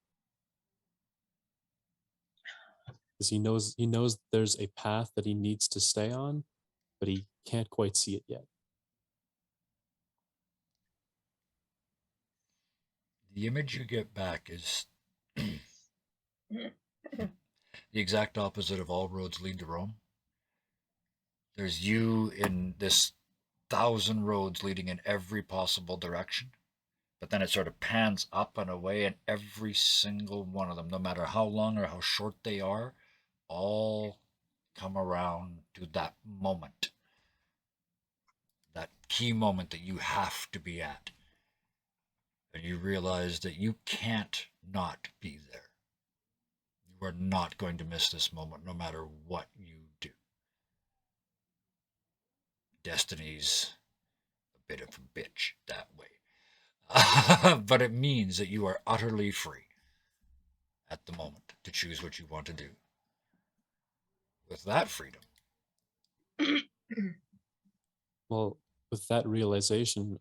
Because he knows there's a path that he needs to stay on, but he can't quite see it yet. The image you get back is the exact opposite of all roads lead to Rome. There's you in this 1,000 roads leading in every possible direction, but then it sort of pans up and away, and every single one of them, no matter how long or how short they are, all come around to that moment, that key moment that you have to be at. And you realize that you can't not be there. You are not going to miss this moment no matter what you do. Destiny's a bit of a bitch that way. But it means that you are utterly free at the moment to choose what you want to do. With that freedom. Well, with that realization,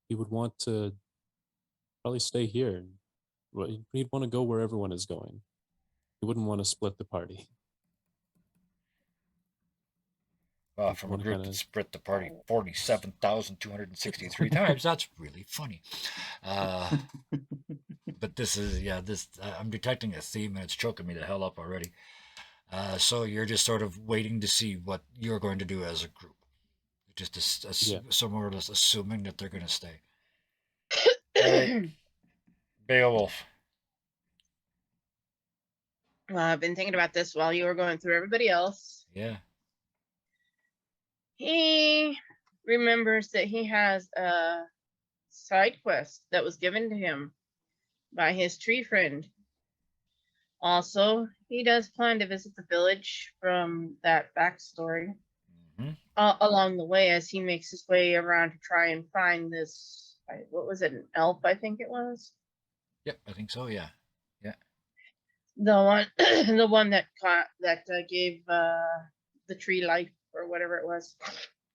he would want to probably stay here. He'd want to go where everyone is going. He wouldn't want to split the party. From a group that split the party 47,263 times, that's really funny. But this is, I'm detecting a theme and it's choking me the hell up already. So you're just sort of waiting to see what you're going to do as a group. Just so more or less assuming that they're going to stay. All right. Beowulf. Well, I've been thinking about this while you were going through everybody else. Yeah. He remembers that he has a side quest that was given to him by his tree friend. Also, he does plan to visit the village from that backstory along the way as he makes his way around to try and find this. What was it? An elf, I think it was. Yep, I think so. Yeah. The one that gave the tree life or whatever it was.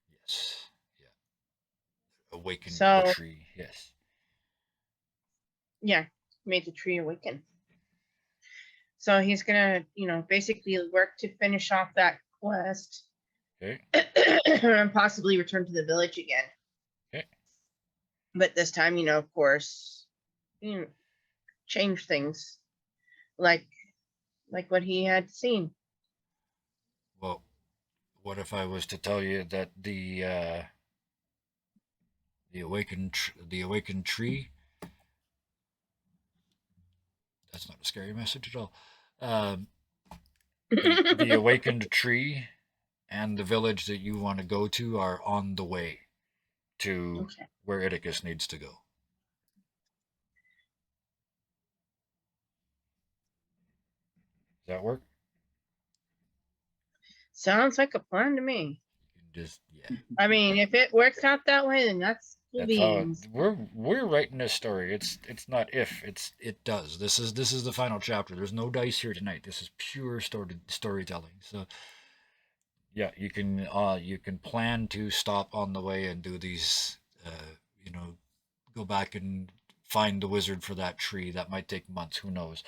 Yes. Yeah. Awakened the tree. Yes. Yeah, made the tree awaken. So he's gonna, basically work to finish off that quest. Okay. And possibly return to the village again. Okay. But this time, of course, change things, like what he had seen. Well, what if I was to tell you that the awakened tree? That's not a scary message at all. The awakened tree and the village that you want to go to are on the way to where Atticus needs to go. Does that work? Sounds like a plan to me. Just I mean, if it works out that way, then that's beans. We're writing this story. It's not if, it does. This is the final chapter. There's no dice here tonight. This is pure storytelling. So yeah, you can plan to stop on the way and do these go back and find the wizard for that tree. That might take months, who knows,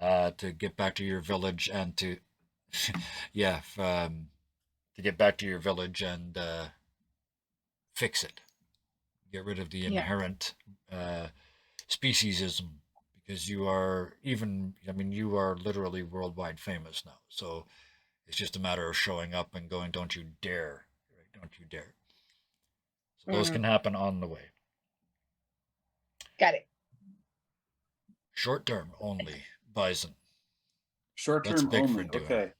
to get back to your village and to, yeah, to get back to your village and fix it. Get rid of the inherent speciesism, because you are you are literally worldwide famous now. So it's just a matter of showing up and going, don't you dare, right? Don't you dare. So those can happen on the way. Got it. Short term only, Bison. Short What's term only. Bigford doing? Okay.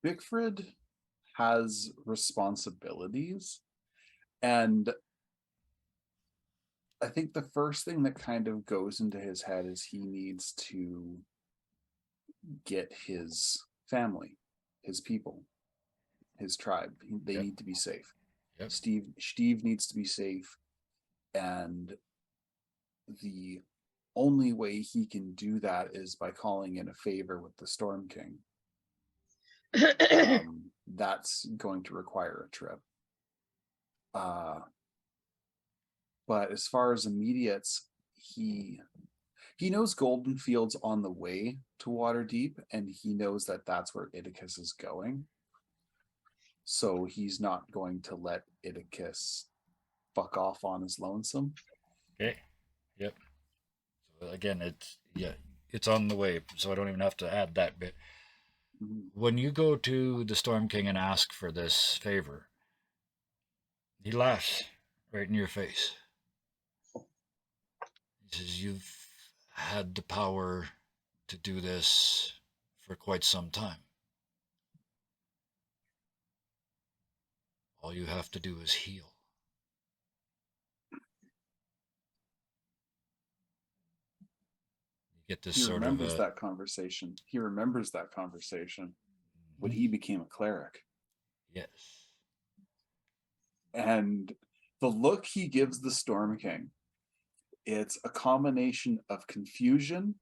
Bigford has responsibilities, and I think the first thing that kind of goes into his head is he needs to get his family, his people, his tribe. They need to be safe. Yep. Steve needs to be safe, and the only way he can do that is by calling in a favor with the Storm King. That's going to require a trip. But as far as immediates, he knows Golden Field's on the way to Waterdeep, and he knows that that's where Idicus is going. So he's not going to let Idicus fuck off on his lonesome. Okay. Yep. So again, it's on the way, so I don't even have to add that bit. When you go to the Storm King and ask for this favor, he laughs right in your face. He says, you've had the power to do this for quite some time. All you have to do is heal. You get this He sort remembers of that conversation. He remembers that conversation when he became a cleric. Yes. And the look he gives the Storm King, it's a combination of confusion,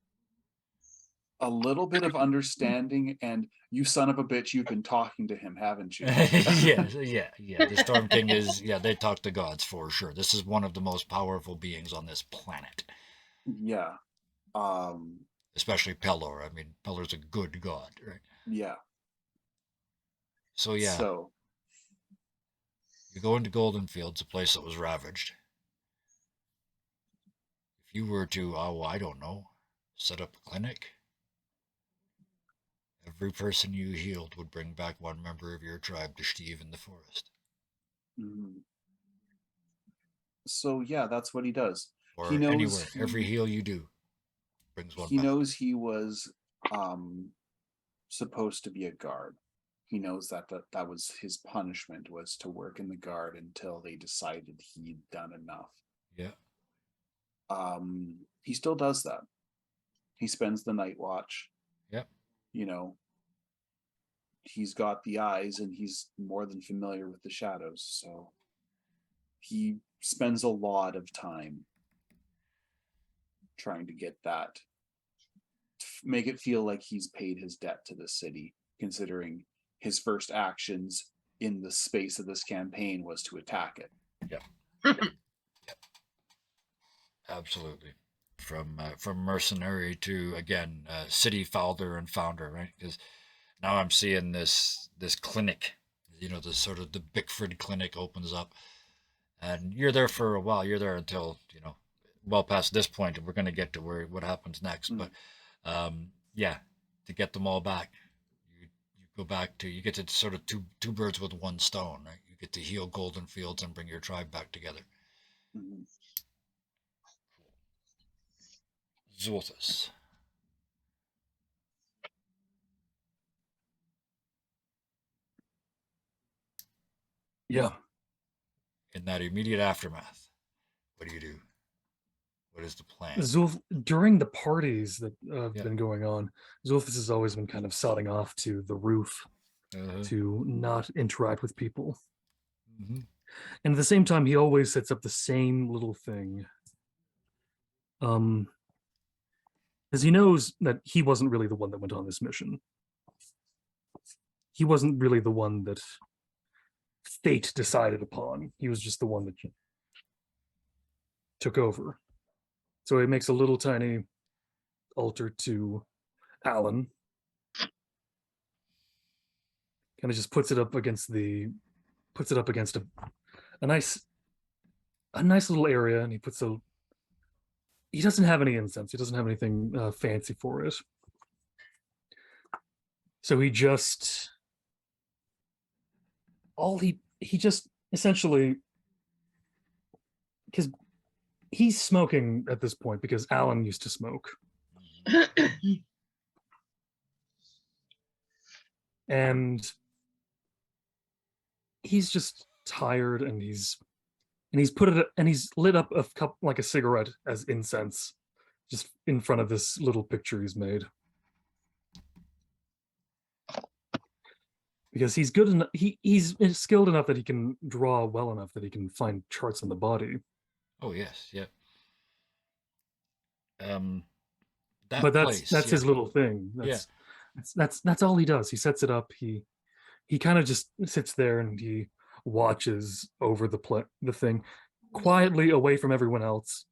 a little bit of understanding, and you son of a bitch, you've been talking to him, haven't you? Yeah. The Storm King is, they talk to gods for sure. This is one of the most powerful beings on this planet. Yeah. Especially Pelor. I mean, Pelor's a good god, right? Yeah. So yeah. So you go into Golden Fields, a place that was ravaged. If you were to, I don't know, set up a clinic, every person you healed would bring back one member of your tribe to Steve in the forest. So yeah, that's what he does. Or he knows anywhere. Every heal you do brings one he back. knows he was supposed to be a guard. He knows that was his punishment, was to work in the guard until they decided he'd done enough. Yeah. He still does that. He spends the night watch. Yep. He's got the eyes, and he's more than familiar with the shadows, so he spends a lot of time trying to get that, make it feel like he's paid his debt to the city, considering his first actions in the space of this campaign was to attack it. Yep. Absolutely. From mercenary to, again, city founder and founder, right? Because now I'm seeing this clinic, the sort of the Bickford clinic opens up, and you're there for a while. You're there until, well past this point, and we're going to get to what happens next. But to get them all back, you go back to, you get to sort of two birds with one stone, right? You get to heal Golden Fields and bring your tribe back together. Zulthus. Yeah. In that immediate aftermath, what do you do? What is the plan? During the parties that have been going on, Zulthus has always been kind of sodding off to the roof to not interact with people. And at the same time, he always sets up the same little thing. Because he knows that he wasn't really the one that went on this mission. he wasn't really the one that fate decided upon. He was just the one that took over. So he makes a little tiny altar to Alan. Kind of just puts it up against a nice little area, and he doesn't have any incense. He doesn't have anything fancy for it. So he just essentially, because he's smoking at this point because Alan used to smoke. And he's just tired, and he's lit up a cup like a cigarette as incense just in front of this little picture he's made. Because he's good enough, he's skilled enough that he can draw well enough that he can find charts on the body. Oh yes, yeah. But that's his little thing. That's all he does. He sets it up. He kind of just sits there and he watches over the thing quietly away from everyone else,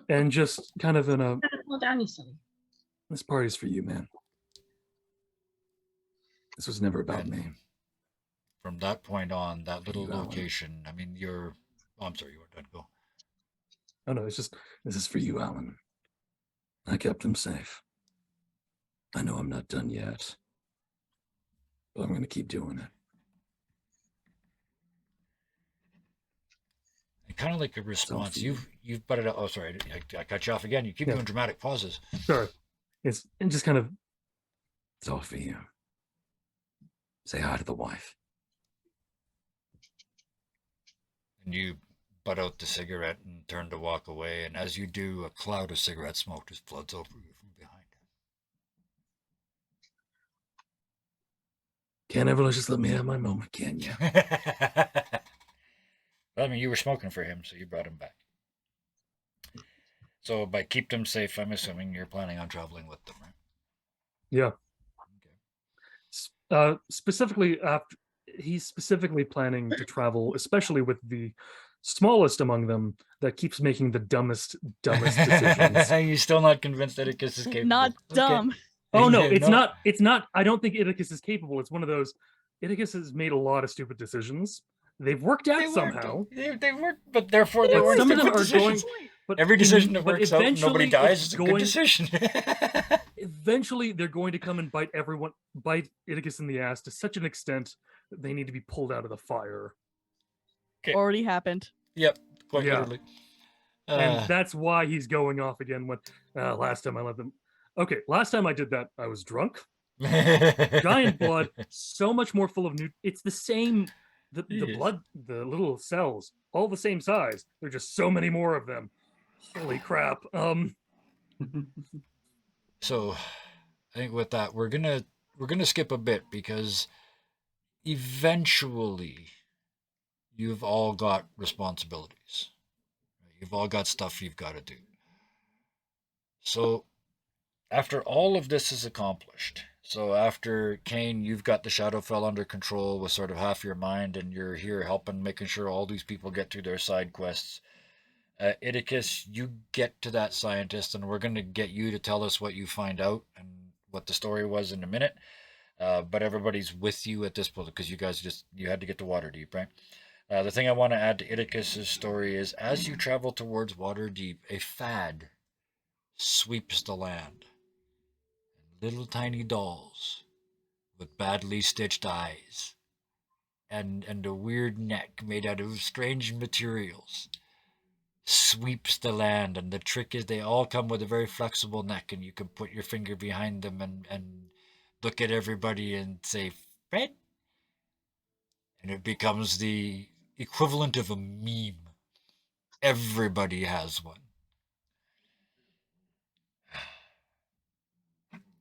and just kind of in a, this party's for you, man. This was never about me. From that point on, that little You, location, I mean, oh, I'm sorry, you weren't done. Go. Oh no, this is for you, Alan. I kept him safe. I know I'm not done yet, but I'm going to keep doing it. Kind of like a response. You've butted out. Oh, sorry, I cut you off again. You keep doing dramatic pauses. Sorry, it's just kind of. It's all for you. Say hi to the wife. And you butt out the cigarette and turn to walk away. And as you do, a cloud of cigarette smoke just floods over you from behind. Can't ever just let me have my moment, can you? Well, I mean, you were smoking for him, so you brought him back. So by keep them safe, I'm assuming you're planning on traveling with them, right? Yeah. Specifically, he's specifically planning to travel, especially with the smallest among them that keeps making the dumbest decisions. You're still not convinced that Ickis is capable? Not dumb. Okay. Oh no, it's not. It's not. I don't think Ickis is capable. It's one of those. Ickis has made a lot of stupid decisions. They've worked out somehow. They worked, but therefore they weren't. Some of them are decisions. going. But every decision that works out, nobody dies. It's a good decision. Eventually, they're going to come and bite Ickis in the ass to such an extent that they need to be pulled out of the fire. Okay. Already happened. Yep, quite literally. And that's why he's going off again. When last time I let them. Okay, last time I did that, I was drunk. Giant blood, so much more full of new. It's the same. The blood, the little cells, all the same size. There's just so many more of them. Holy crap. So I think with that we're gonna skip a bit, because eventually you've all got responsibilities. You've all got stuff you've got to do. So after all of this is accomplished, so after Kane, you've got the Shadowfell under control with sort of half your mind, and you're here helping, making sure all these people get through their side quests. Ickis, you get to that scientist, and we're going to get you to tell us what you find out and what the story was in a minute. But everybody's with you at this point, because you guys you had to get to Waterdeep, right? The thing I want to add to Ickis' story is, as you travel towards Waterdeep, a fad sweeps the land. Little tiny dolls with badly stitched eyes and a weird neck made out of strange materials sweeps the land. And the trick is they all come with a very flexible neck, and you can put your finger behind them and look at everybody and say, Fred? And it becomes the equivalent of a meme. Everybody has one.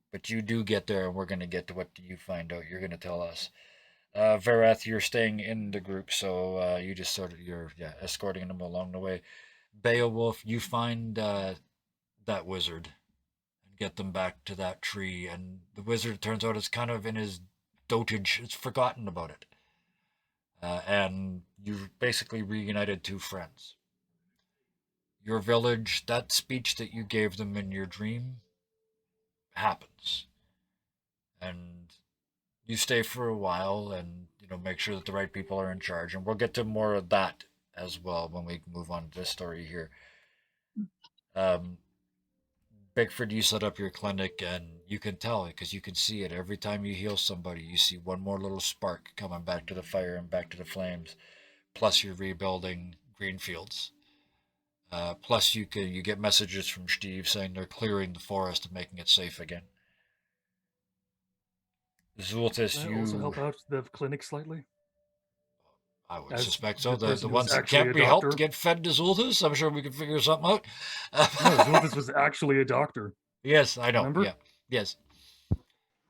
But you do get there, and we're going to get to what you find out. You're going to tell us. Verath, you're staying in the group, so you just you're escorting them along the way. Beowulf, you find that wizard and get them back to that tree. And the wizard, turns out, is kind of in his dotage has forgotten about it. And you've basically reunited two friends. Your village, that speech that you gave them in your dream happens. And you stay for a while and, make sure that the right people are in charge. And we'll get to more of that as well when we move on to this story here. Bigford, you set up your clinic, and you can tell it because you can see it. Every time you heal somebody, you see one more little spark coming back to the fire and back to the flames. Plus, you're rebuilding green fields. Plus, you get messages from Steve saying they're clearing the forest and making it safe again. Zultus, Can I also help out the clinic slightly? I would As suspect so. the The person who ones was that actually can't a be helped doctor. get fed to Zultus. I'm sure we can figure something out. No, Zultus was actually a doctor. Yes, I know. Remember? Yeah. Yes.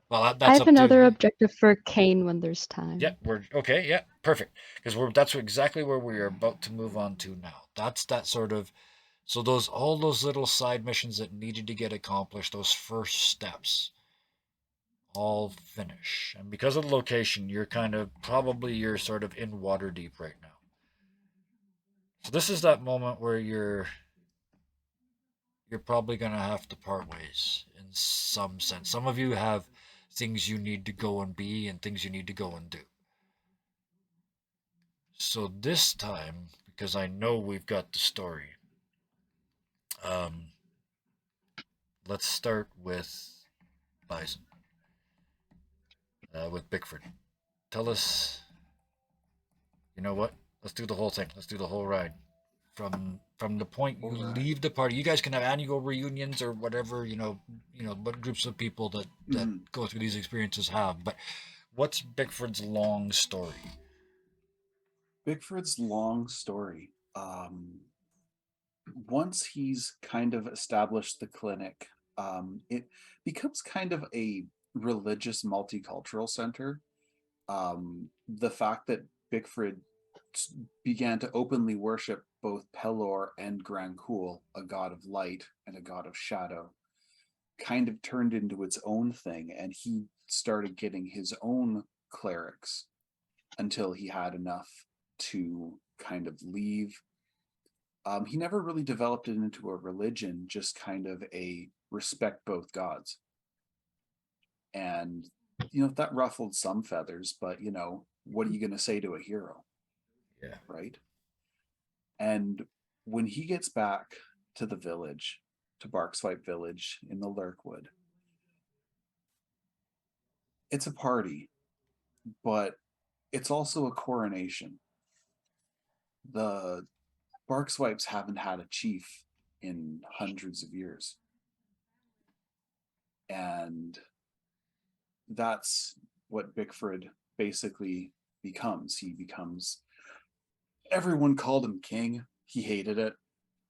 Well, I that's have up another to. objective for Kane when there's time. Yeah, we're okay. Yeah, perfect. Because that's exactly where we are about to move on to now. That's that sort of. So all those little side missions that needed to get accomplished, those first steps, all finish. And because of the location, you're sort of in water deep right now. So this is that moment where you're probably gonna have to part ways in some sense. Some of you have things you need to go and be and things you need to go and do. So this time, because I know we've got the story, let's start with Bison, with Bickford. Tell us, you know what? Let's do the whole thing. Let's do the whole ride. From the point you leave the party. You guys can have annual reunions or whatever, what groups of people that go through these experiences have. But what's Bickford's long story? Bickford's long story. Once he's kind of established the clinic, it becomes kind of a religious multicultural center. The fact that Bickford began to openly worship both Pelor and Grankul, a god of light and a god of shadow, kind of turned into its own thing, and he started getting his own clerics until he had enough to kind of leave. He never really developed it into a religion, just kind of a respect both gods. And, that ruffled some feathers, but, what are you going to say to a hero? Yeah. Right? And when he gets back to the village, to Barkswipe Village in the Lurkwood, it's a party, but it's also a coronation. The Barkswipes haven't had a chief in hundreds of years. And that's what Bickford basically becomes. He becomes, everyone called him king. He hated it.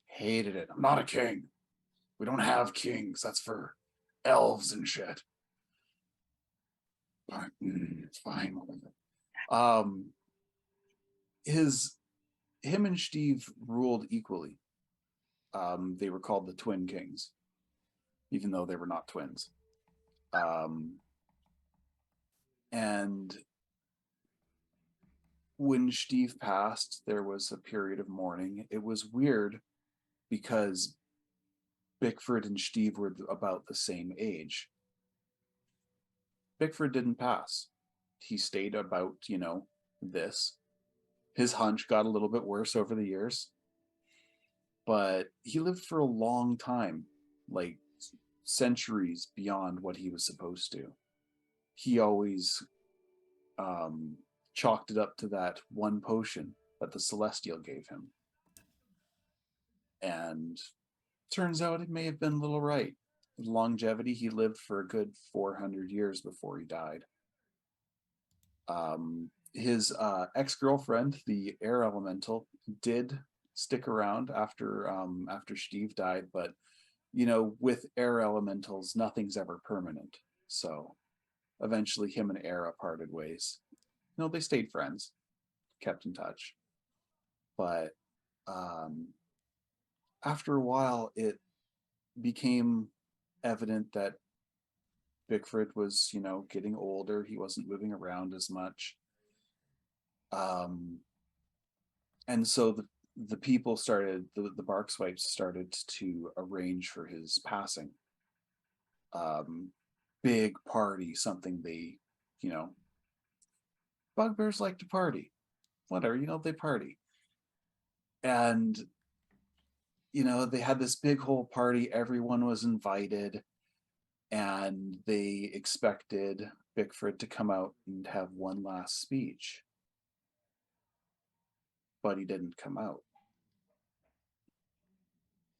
Hated it. I'm not a king. We don't have kings. That's for elves and shit. But it's fine. Him and Steve ruled equally. They were called the Twin Kings, even though they were not twins. And when Steve passed, there was a period of mourning. It was weird because Bickford and Steve were about the same age. Bickford didn't pass. He stayed about, this. His hunch got a little bit worse over the years, but he lived for a long time, like centuries beyond what he was supposed to. He always chalked it up to that one potion that the Celestial gave him. And turns out it may have been a little right. Longevity, he lived for a good 400 years before he died. His ex-girlfriend, the air elemental, did stick around after Steve died, but with air elementals, nothing's ever permanent. So eventually him and Era parted ways. They stayed friends, kept in touch. But after a while, it became evident that Bickford was, getting older. He wasn't moving around as much. And so the people started, the bark swipes started to arrange for his passing. Big party, something they, bugbears like to party. Whatever, they party. And, they had this big whole party. Everyone was invited. And they expected Bickford to come out and have one last speech. But he didn't come out.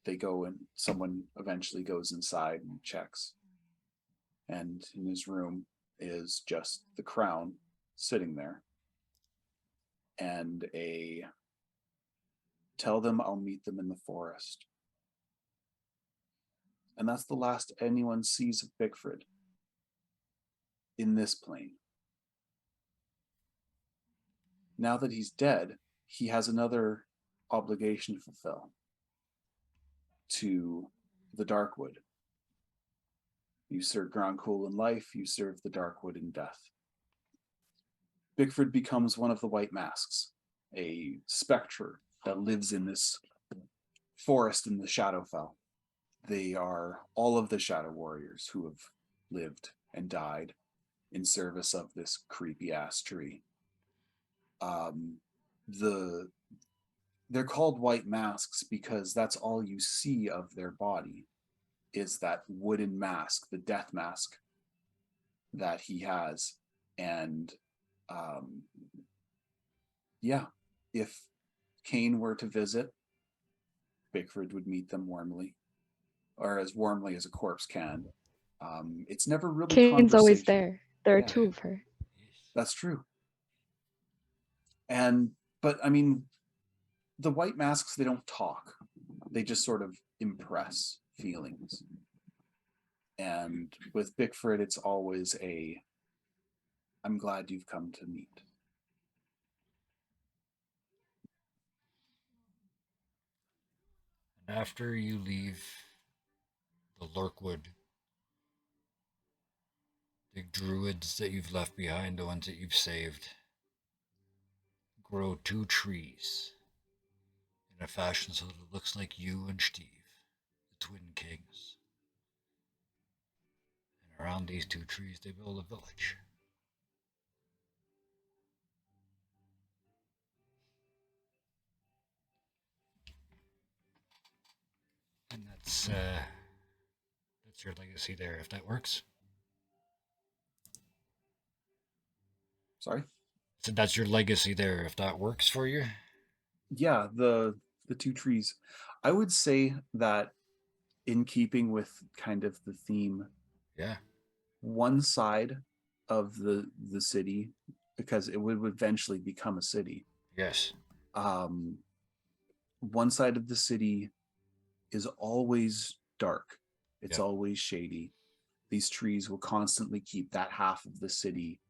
They go and someone eventually goes inside and checks. And in his room is just the crown sitting there. And tell them I'll meet them in the forest. And that's the last anyone sees of Bickford in this plane. Now that he's dead, he has another obligation to fulfill to the Darkwood. You serve Grandcool in life, you serve the Darkwood in death. Bickford becomes one of the White Masks, a spectre that lives in this forest in the Shadowfell. They are all of the Shadow Warriors who have lived and died in service of this creepy ass tree. They're called White Masks because that's all you see of their body is that wooden mask, the death mask that he has. And if Kane were to visit, Bickford would meet them warmly, or as warmly as a corpse can. It's never really Kane's always conversation. there. There are two of her. That's true. But I mean, the White Masks, they don't talk. They just sort of impress feelings. And with Bickford, it's always I'm glad you've come to meet. And after you leave the Lurkwood, the druids that you've left behind, the ones that you've saved, grow 2 trees in a fashion so that it looks like you and Steve, the twin kings. And around these 2 trees, they build a village. And that's your legacy there, if that works. Sorry? So that's your legacy there, if that works for you. Yeah, the 2 trees. I would say that in keeping with kind of the theme, one side of the city, because it would eventually become a city. Yes. One side of the city is always dark. It's always shady. These trees will constantly keep that half of the city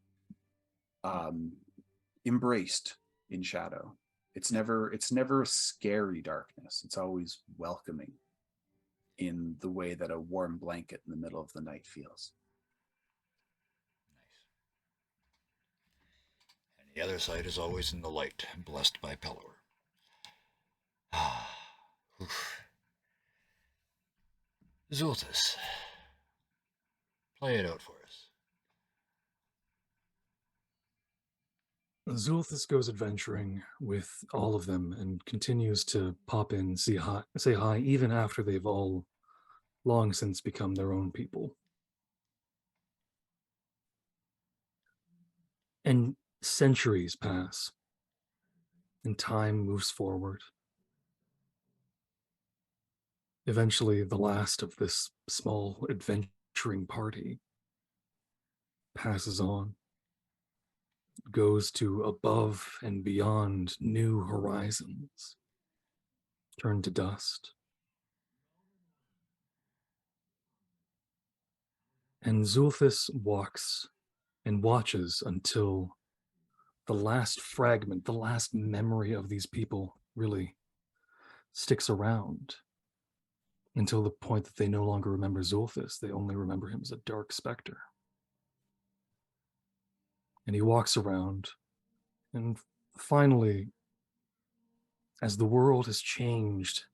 embraced in shadow. It's never scary darkness. It's always welcoming in the way that a warm blanket in the middle of the night feels. Nice. And the other side is always in the light, blessed by Pelor. Zultus, play it out for us. Zulthus goes adventuring with all of them and continues to pop in, say hi, even after they've all long since become their own people. And centuries pass, and time moves forward. Eventually, the last of this small adventuring party passes on, goes to above and beyond new horizons, turn to dust. And Zulthus walks and watches until the last fragment, the last memory of these people really sticks around until the point that they no longer remember Zulthus. They only remember him as a dark specter. And he walks around, and finally, as the world has changed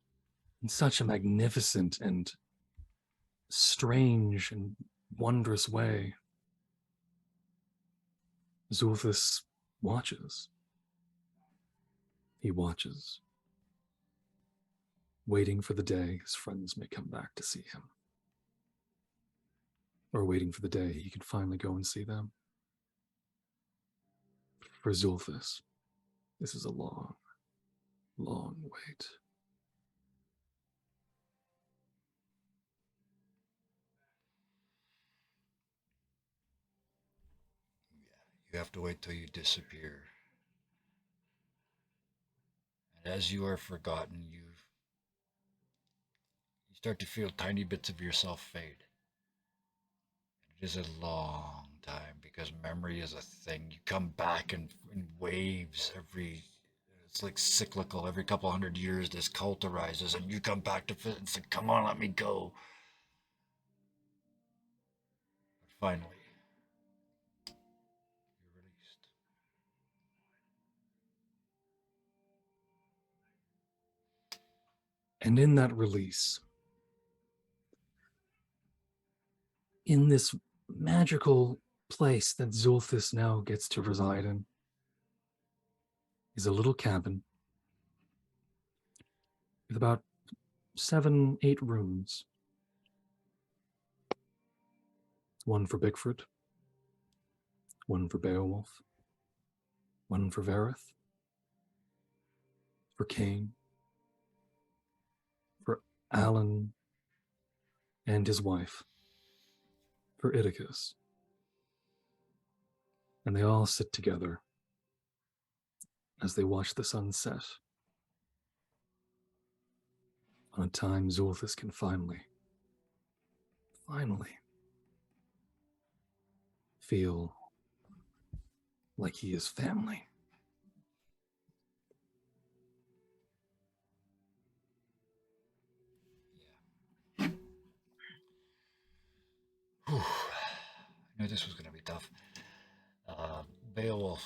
in such a magnificent and strange and wondrous way, Zulthus watches. He watches, waiting for the day his friends may come back to see him. Or waiting for the day he can finally go and see them. For Zulthus, this is a long, long wait. You have to wait till you disappear. And as you are forgotten, you start to feel tiny bits of yourself fade. It is a long time because memory is a thing. You come back in waves it's like cyclical. Every couple 100 years, this cult arises and you come back to fit and say, come on, let me go. But finally, you're released. And in that release, in this magical place that Zulthus now gets to reside in, is a little cabin with about 7, 8 rooms. One for Bigfoot, one for Beowulf, one for Vareth, for Cain, for Alan and his wife, for Iticus. And they all sit together as they watch the sun set on a time Zulthus can finally feel like he is family. Whew. I knew this was going to be tough. Beowulf,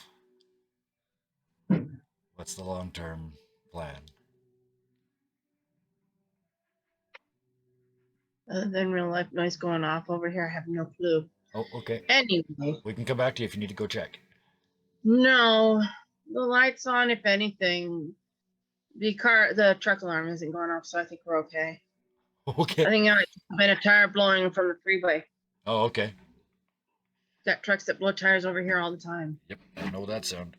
what's the long-term plan? Other than real life noise going off over here, I have no clue. Oh, okay. Anyway, We can come back to you if you need to go check. no, the light's on. If anything, the truck alarm isn't going off, so I think we're okay. Okay. I think it might have been a tire blowing from the freeway. Oh, okay. Got trucks that blow tires over here all the time. Yep, I know that sound.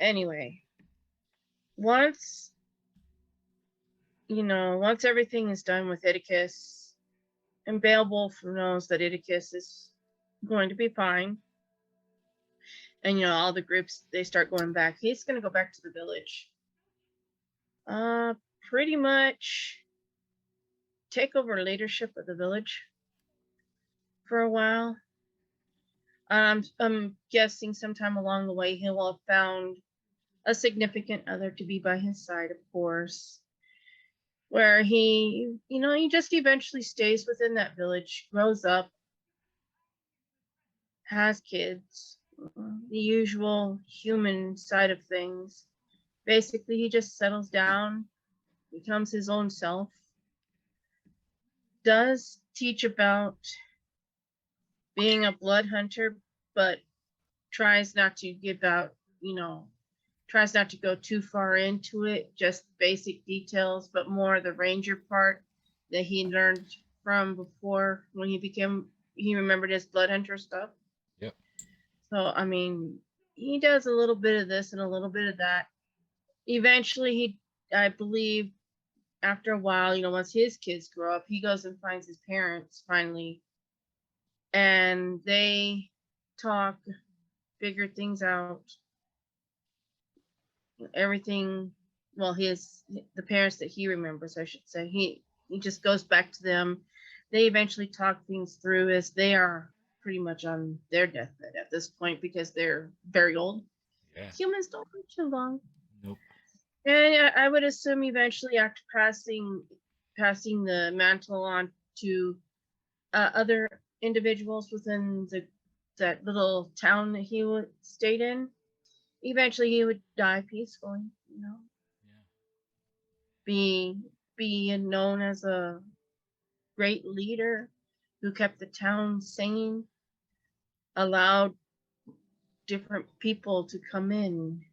Anyway, once everything is done with Iticus, and Beowulf knows that Iticus is going to be fine, and all the groups, they start going back, he's going to go back to the village. Pretty much take over leadership of the village for a while. I'm guessing sometime along the way he will have found a significant other to be by his side, of course, where he just eventually stays within that village, grows up, has kids, the usual human side of things. Basically, he just settles down, becomes his own self, does teach about being a blood hunter, but tries not to give out, tries not to go too far into it, just basic details, but more the ranger part that he learned from before when he remembered his blood hunter stuff. Yep. So, he does a little bit of this and a little bit of that. Eventually, I believe, after a while, once his kids grow up, he goes and finds his parents finally, and they talk, figure things out. Everything, well, the parents that he remembers, I should say, he just goes back to them. They eventually talk things through, as they are pretty much on their deathbed at this point because they're very old. Yeah. Humans don't live too long. Nope. And I would assume eventually, after passing the mantle on to other individuals within that little town that he stayed in, eventually he would die peacefully. You know, Yeah. be known as a great leader who kept the town sane, allowed different people to come in,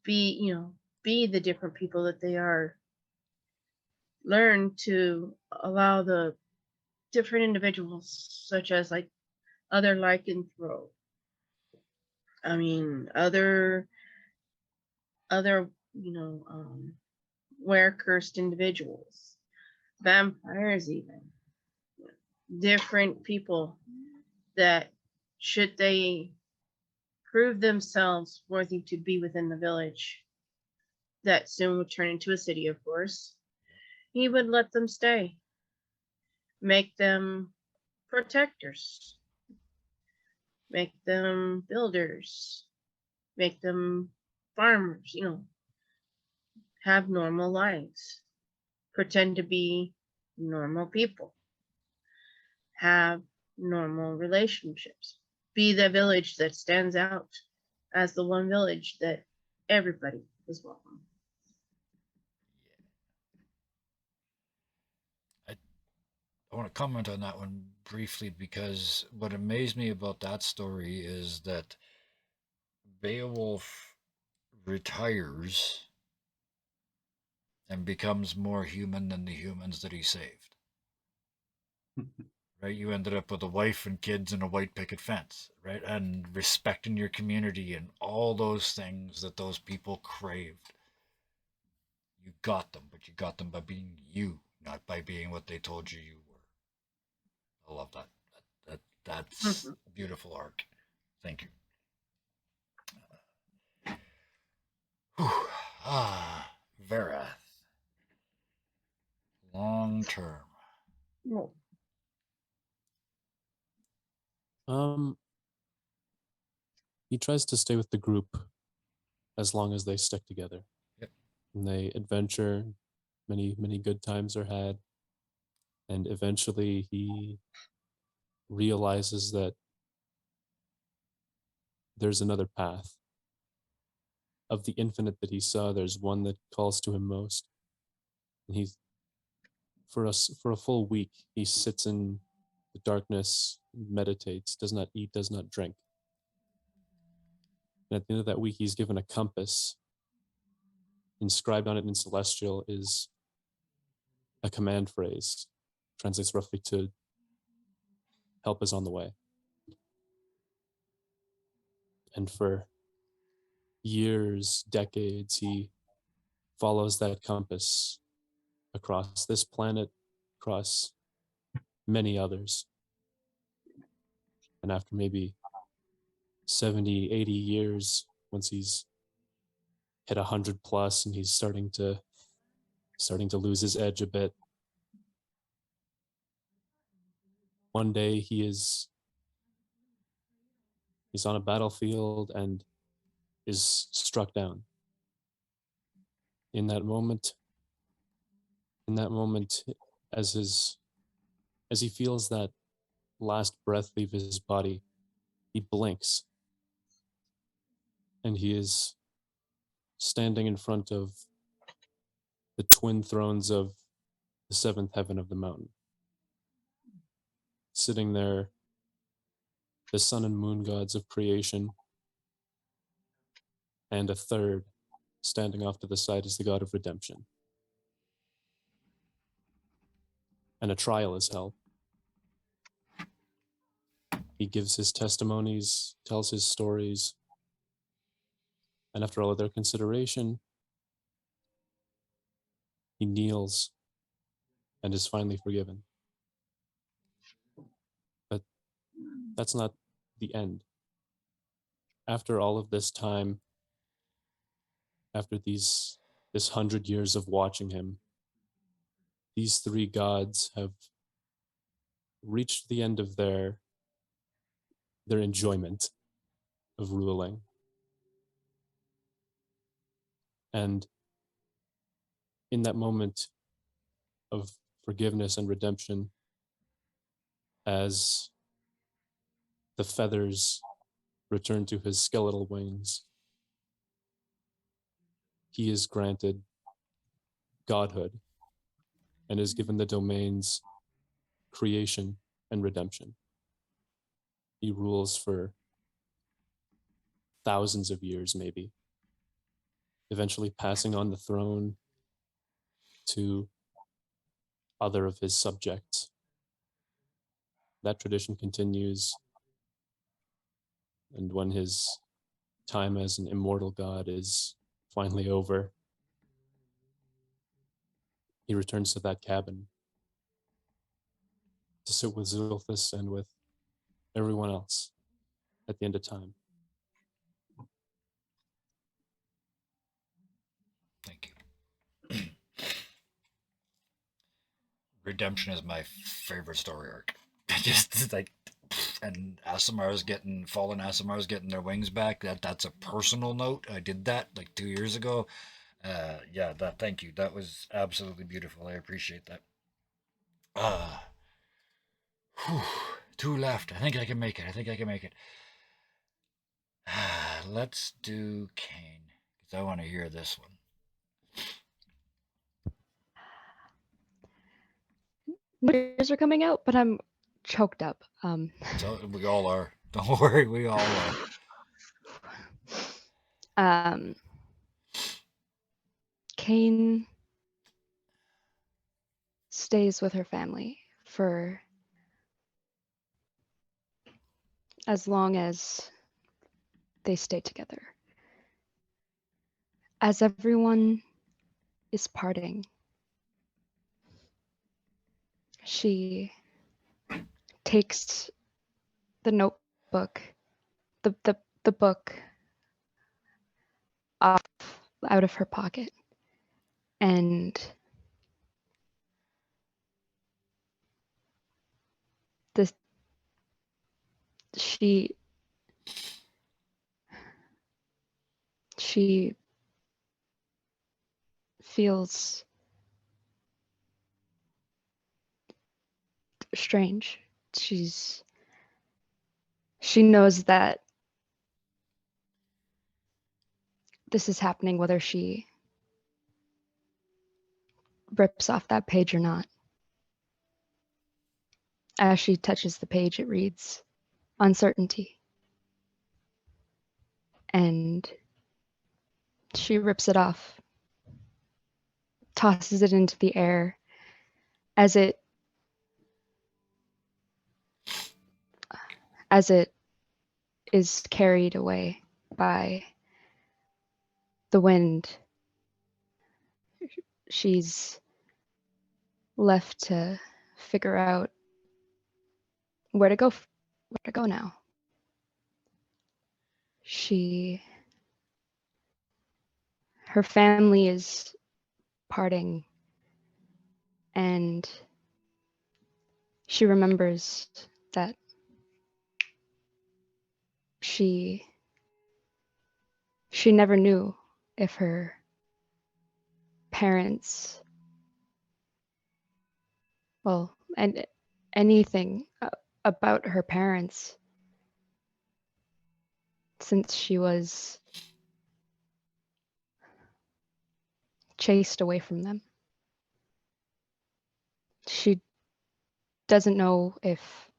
be the different people that they are, learn to allow the different individuals, such as like other lycanthrope, I mean other were cursed individuals, vampires, even different people that, should they prove themselves worthy to be within the village, that soon would turn into a city, of course, he would let them stay, make them protectors, make them builders, make them farmers, have normal lives, pretend to be normal people, have normal relationships, be the village that stands out as the one village that everybody is welcome. I want to comment on that one briefly, because what amazed me about that story is that Beowulf retires and becomes more human than the humans that he saved. Right? You ended up with a wife and kids and a white picket fence, right? And respecting your community and all those things that those people craved. You got them, but you got them by being you, not by being what they told you you were. I love that. That's a beautiful arc. Thank you. Verath. Long term. No. He tries to stay with the group as long as they stick together. Yep. And they adventure, many good times are had, and eventually he realizes that there's another path. Of the infinite that he saw, there's one that calls to him most. And he's for a full week, he sits in the darkness, meditates, does not eat, does not drink. And at the end of that week, he's given a compass. Inscribed on it in Celestial is a command phrase, translates roughly to help is on the way. And for years, decades, he follows that compass across this planet, across many others. And after maybe 70, 80 years, once he's hit 100 plus and he's starting to lose his edge a bit, one day he's on a battlefield and is struck down. In that moment, as he feels that last breath leave his body, he blinks, and he is standing in front of the twin thrones of the seventh heaven of the mountain. Sitting there, the sun and moon gods of creation, and a third standing off to the side is the god of redemption. And a trial is held. He gives his testimonies, tells his stories, and after all of their consideration, he kneels and is finally forgiven. But that's not the end. After all of this time, after this 100 years of watching him, these three gods have reached the end of their enjoyment of ruling. And in that moment of forgiveness and redemption, as the feathers return to his skeletal wings, he is granted godhood and is given the domains creation and redemption. He rules for thousands of years, maybe, eventually passing on the throne to other of his subjects. That tradition continues, and when his time as an immortal god is finally over, he returns to that cabin to sit with Zulthus and with everyone else at the end of time. Thank you. Redemption is my favorite story arc. Just like, and fallen Asimars getting their wings back. That's a personal note. I did that like 2 years ago. Yeah, thank you. That was absolutely beautiful. I appreciate that. Whew, 2 left. I think I can make it. Let's do Kane, because I want to hear this one. Years are coming out, but I'm choked up. So we all are. Don't worry, we all are. Kane stays with her family for as long as they stay together. As everyone is parting, she takes the notebook, the book out of her pocket, and she feels strange. She knows that this is happening whether she rips off that page or not. As she touches the page, it reads, "Uncertainty." And she rips it off, tosses it into the air as it is carried away by the wind. She's left to figure out where to go now. Her family is parting, and she remembers that she never knew if her parents, and anything about her parents since she was chased away from them. She doesn't know if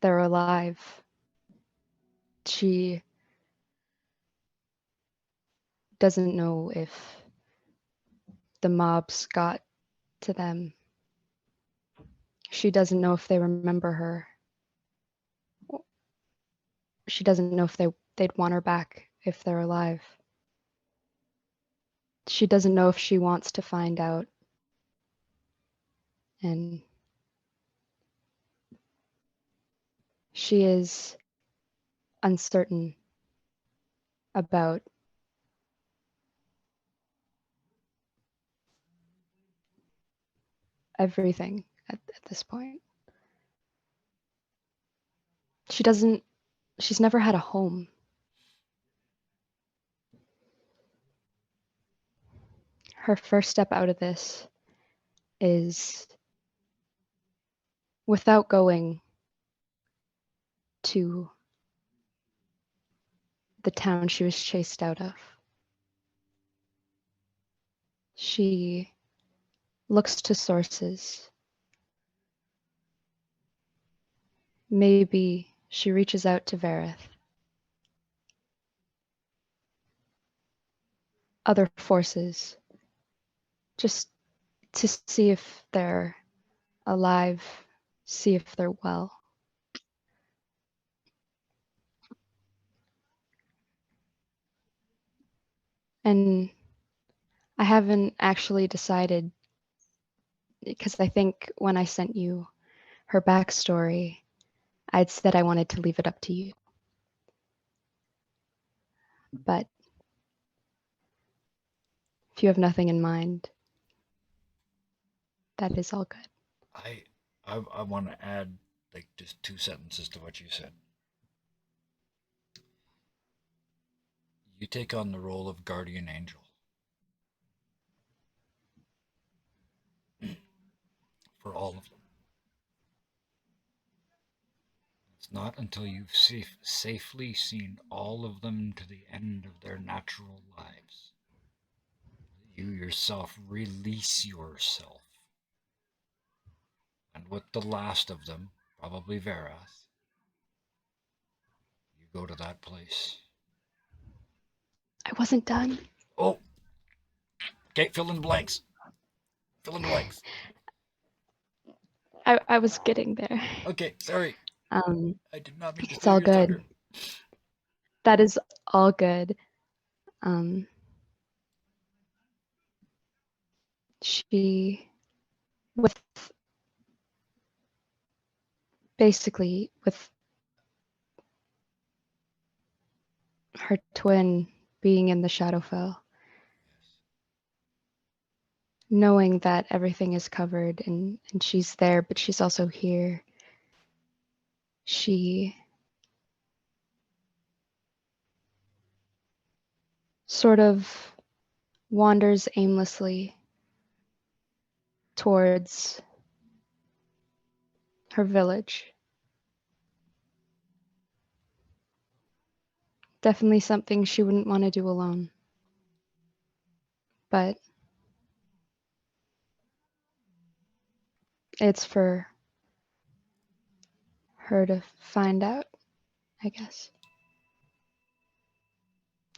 they're alive. She doesn't know if the mobs got to them. She doesn't know if they remember her. She doesn't know if they'd want her back if they're alive. She doesn't know if she wants to find out. And she is uncertain about everything at this point. She's never had a home. her first step out of this is without going to the town she was chased out of. She looks to sources. Maybe she reaches out to Vareth. Other forces, just to see if they're alive, see if they're well. And I haven't actually decided, because I think when I sent you her backstory, I'd said I wanted to leave it up to you. But if you have nothing in mind, that is all good. I want to add like just 2 sentences to what you said. You take on the role of guardian angel. For all of them. It's not until you've safely seen all of them to the end of their natural lives that you yourself release yourself. And with the last of them, probably Verath, you go to that place. I wasn't done. Oh! Okay, fill in the blanks. Fill in the blanks. I was getting there. Okay, sorry. I did not mean to It's steal all your good. thunder. That is all good. She, with basically with her twin being in the Shadowfell, knowing that everything is covered and she's there, but she's also here, she sort of wanders aimlessly towards her village. Definitely something she wouldn't want to do alone. But it's for her to find out, I guess.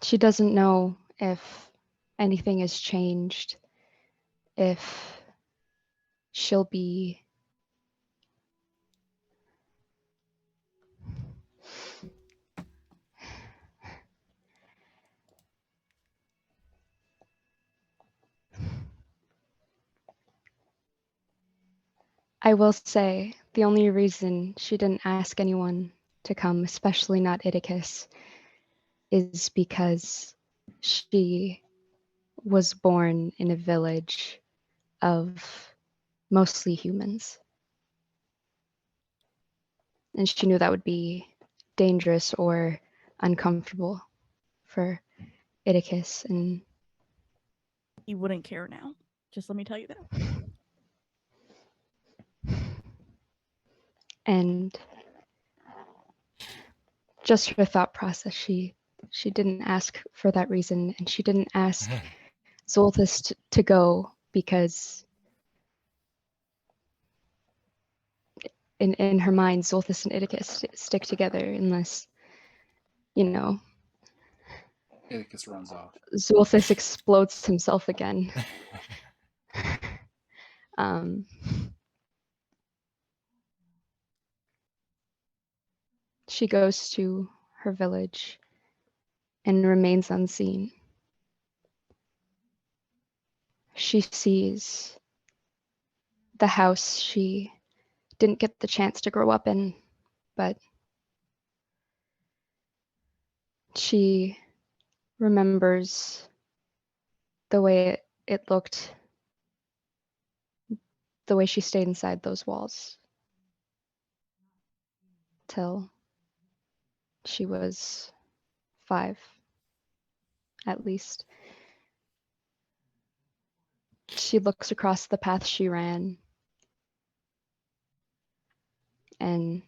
She doesn't know if anything has changed, if she'll be I will say the only reason she didn't ask anyone to come, especially not Idicus, is because she was born in a village of mostly humans. And she knew that would be dangerous or uncomfortable for Idicus. And He wouldn't care now. Just let me tell you that. and just her thought process, she didn't ask for that reason, and she didn't ask Zolthus to go because in her mind, Zolthus and Idicus stick together unless, Idicus runs off. Zolthus explodes himself again. She goes to her village and remains unseen. She sees the house she didn't get the chance to grow up in, but she remembers the way it looked, the way she stayed inside those walls till she was 5, at least. She looks across the path she ran, and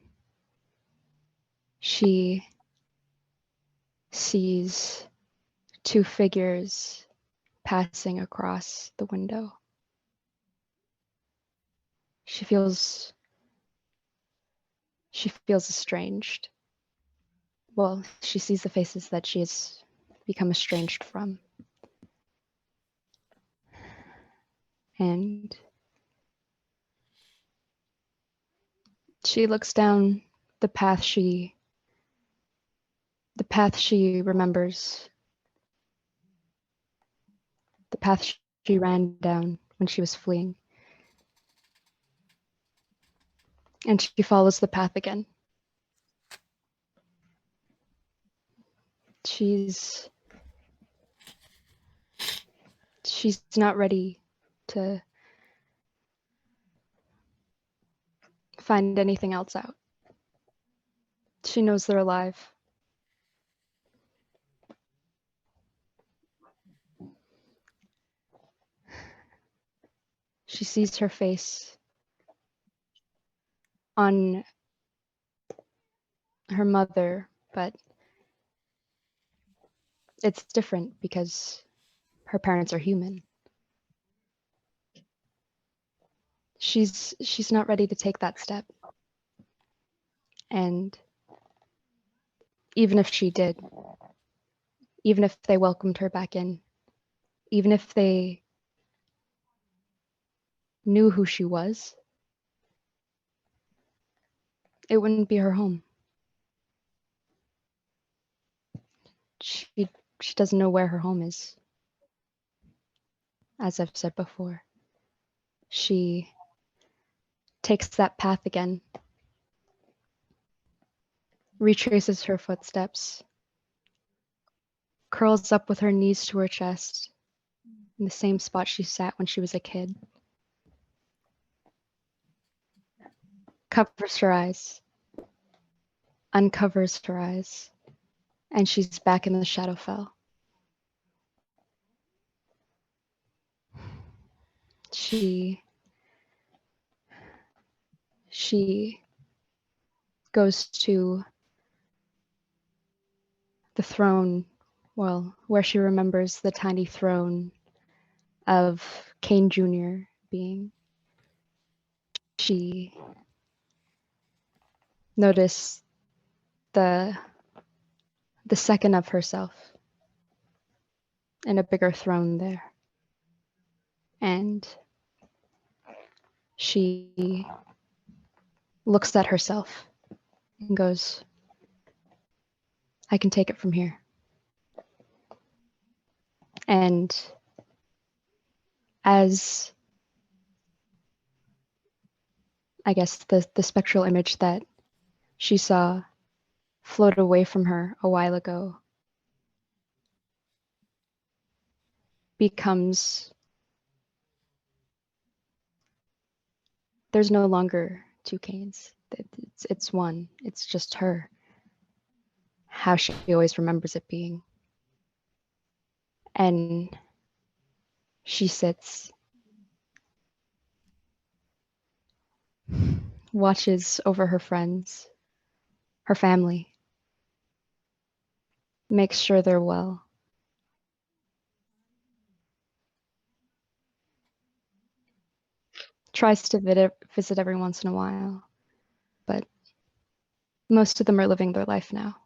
she sees two figures passing across the window. She feels estranged. Well, she sees the faces that she has become estranged from. And she looks down the path she remembers, the path she ran down when she was fleeing. And she follows the path again. She's not ready to find anything else out. She knows they're alive. She sees her face on her mother, but it's different because her parents are human. She's not ready to take that step. And even if she did, even if they welcomed her back in, even if they knew who she was, it wouldn't be her home. She doesn't know where her home is. As I've said before, she takes that path again, retraces her footsteps, curls up with her knees to her chest in the same spot she sat when she was a kid, covers her eyes, uncovers her eyes, and she's back in the Shadowfell. She goes to the throne, well, where she remembers the tiny throne of Kane Jr. being. She noticed the second of herself in a bigger throne there. And she looks at herself and goes, I can take it from here. And as I guess the spectral image that she saw float away from her a while ago becomes, there's no longer two Canes. It's one. It's just her. How she always remembers it being. And she sits, watches over her friends, her family, makes sure they're well. Tries to visit every once in a while, but most of them are living their life now.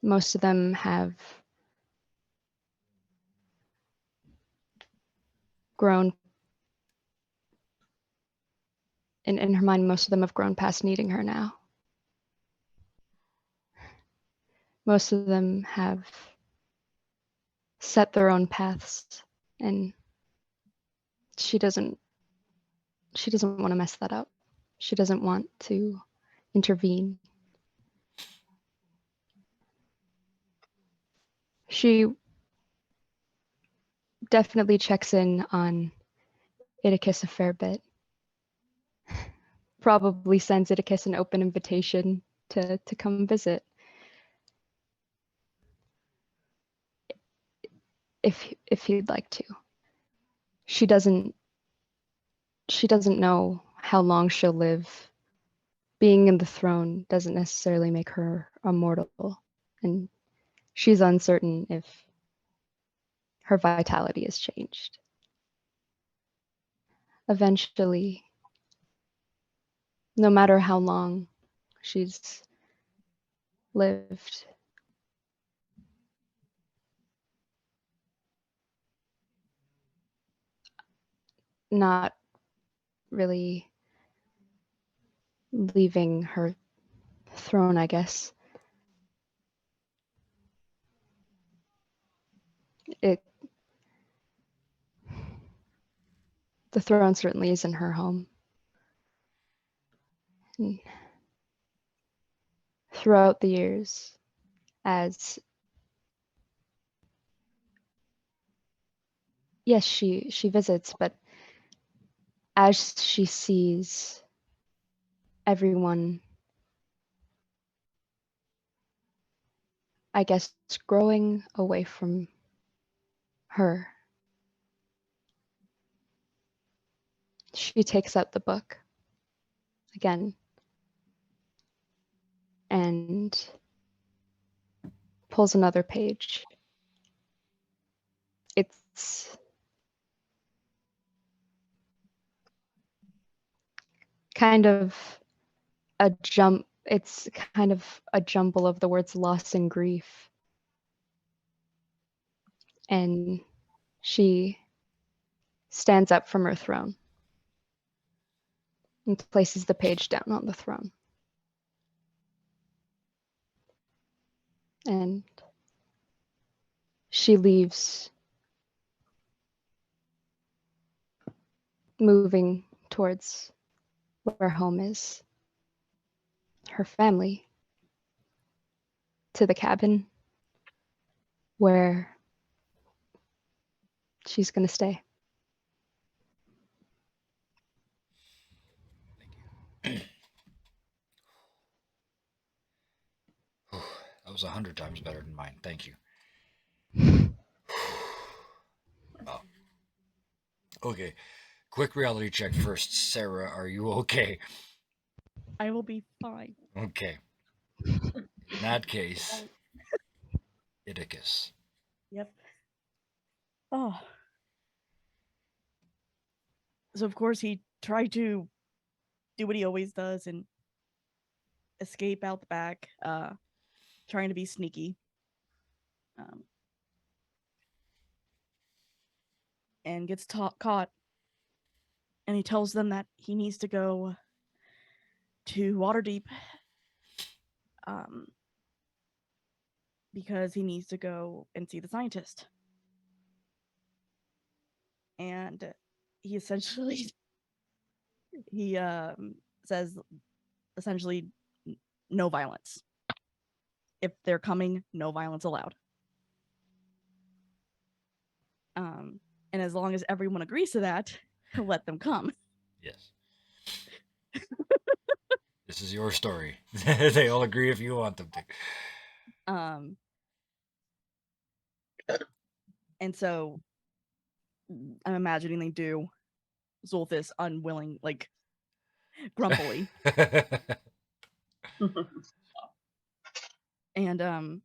Most of them have grown. In her mind, most of them have grown past needing her now. Most of them have set their own paths, and she doesn't want to mess that up. She doesn't want to intervene. She definitely checks in on Idicus a fair bit. Probably sends Idicus an open invitation to come visit. if he'd like to. She doesn't know how long she'll live. Being in the throne doesn't necessarily make her immortal, and she's uncertain if her vitality has changed. Eventually, no matter how long she's lived, not really leaving her throne, I guess. The throne certainly isn't her home. And throughout the years, as yes, she visits, but as she sees everyone, I guess, growing away from her, she takes out the book again and pulls another page. It's kind of it's kind of a jumble of the words loss and grief. And she stands up from her throne and places the page down on the throne. And she leaves, moving towards where home is, her family, to the cabin where she's going to stay. That was 100 times better than mine. Thank you. Oh. Okay. Quick reality check first. Sarah, are you okay? I will be fine. Okay. In that case, Idicus. Yep. Oh. So of course he tried to do what he always does and escape out the back, trying to be sneaky. And gets caught. And he tells them that he needs to go to Waterdeep because he needs to go and see the scientist. And he essentially says essentially no violence. If they're coming, no violence allowed. And as long as everyone agrees to that, he'll let them come. Yes. This is your story. They all agree if you want them to. And so I'm imagining they do. Zulthus unwilling, like grumpily. And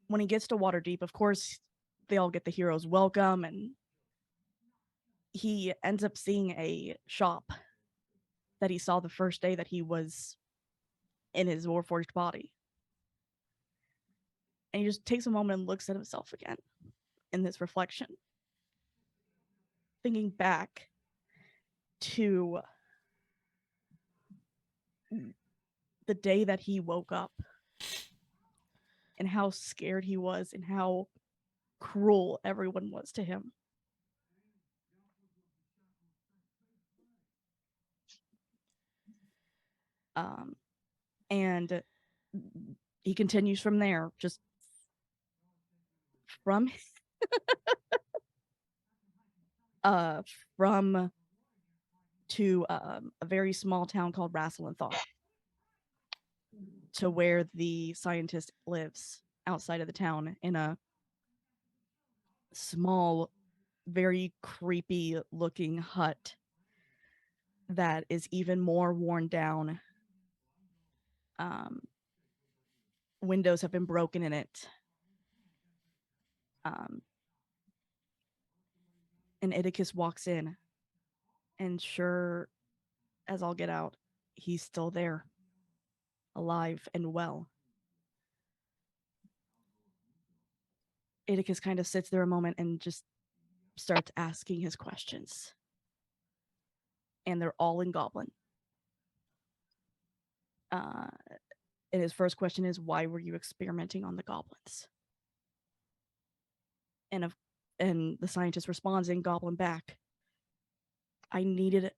when he gets to Waterdeep, of course, they all get the hero's welcome, and he ends up seeing a shop that he saw the first day that he was in his Warforged body. And he just takes a moment and looks at himself again in this reflection, thinking back to the day that he woke up and how scared he was and how cruel everyone was to him. And he continues from there, just from to a very small town called Rassilanthaw, to where the scientist lives outside of the town in a small, very creepy looking hut that is even more worn down. Windows have been broken in it. And Idicus walks in, and sure as I'll get out, he's still there, alive and well. Idicus kind of sits there a moment and just starts asking his questions. And they're all in Goblin. And his first question is, why were you experimenting on the goblins? And the scientist responds in Goblin back, I needed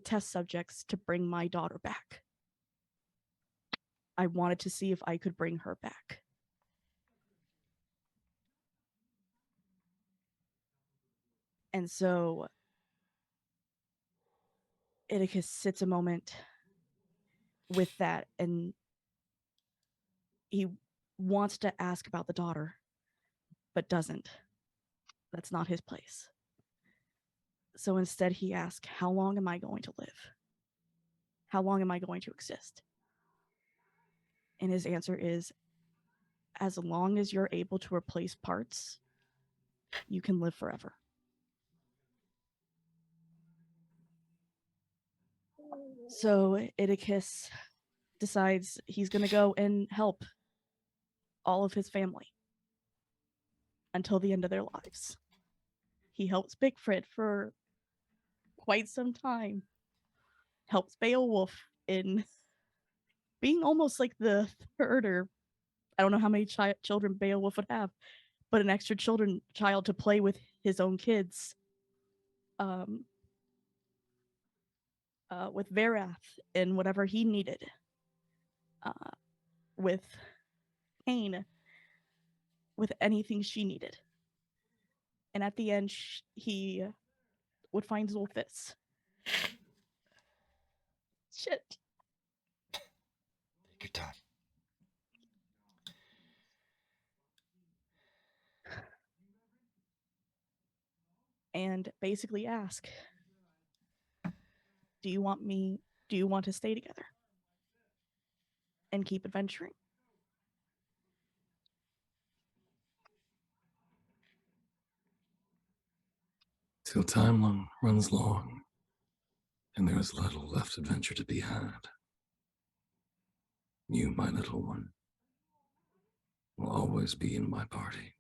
test subjects to bring my daughter back. I wanted to see if I could bring her back. And so Idicus sits a moment with that, and he wants to ask about the daughter, but doesn't. That's not his place. So instead he asks, how long am I going to live? How long am I going to exist? And his answer is, as long as you're able to replace parts, you can live forever. So Idicus decides he's going to go and help all of his family until the end of their lives. He helps Bigfred for quite some time. Helps Beowulf in being almost like the third, or I don't know how many children Beowulf would have, but an extra child to play with his own kids. With Verath and whatever he needed. With Cain, with anything she needed. And at the end, he would find Zulfis. Shit. Take your time. And basically ask, do you want to stay together? And keep adventuring? Till time runs long, and there is little left adventure to be had. You, my little one, will always be in my party.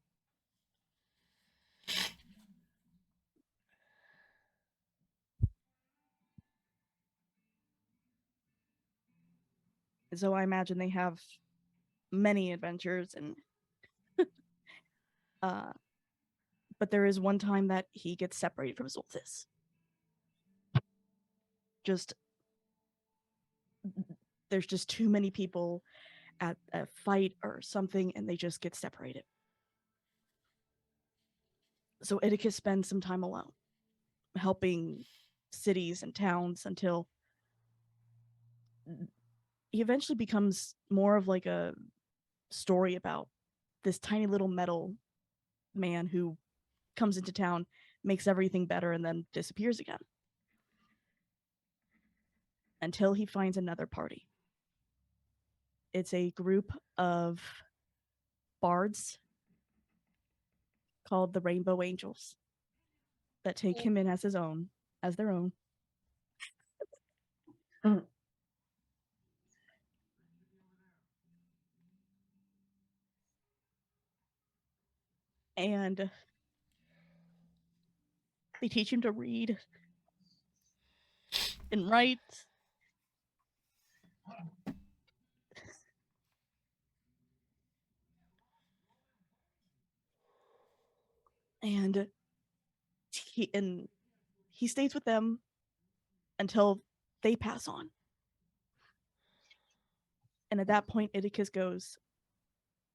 So I imagine they have many adventures, and but there is one time that he gets separated from Zulfis. There's just too many people at a fight or something, and they just get separated. So Idicus spends some time alone, helping cities and towns until he eventually becomes more of like a story about this tiny little metal man who comes into town, makes everything better, and then disappears again. Until he finds another party. It's a group of bards called the Rainbow Angels that take him in as their own. And they teach him to read and write. And he stays with them until they pass on. And at that point, Idicus goes,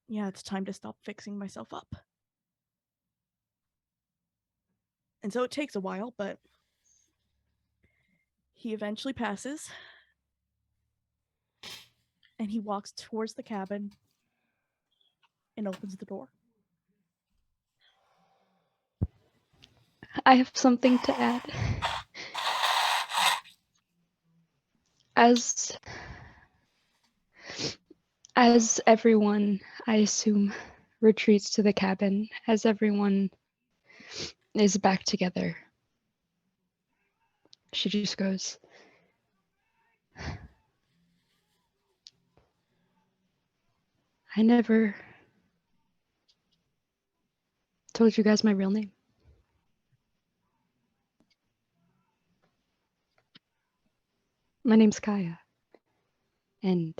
yeah, it's time to stop fixing myself up. And so it takes a while, but he eventually passes. And he walks towards the cabin and opens the door. I have something to add. As everyone, I assume, retreats to the cabin, as everyone is back together, she just goes, I never told you guys my real name. My name's Kaya. And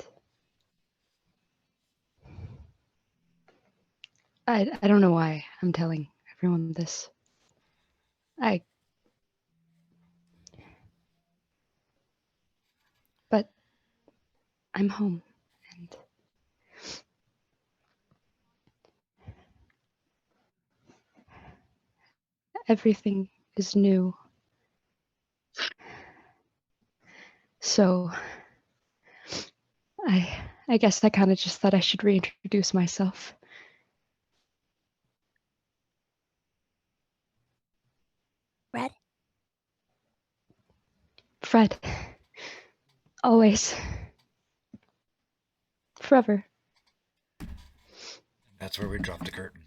I don't know why I'm telling everyone this. But I'm home, and everything is new. So I guess I kind of just thought I should reintroduce myself. Fred? Fred. Always. Forever. That's where we drop the curtain.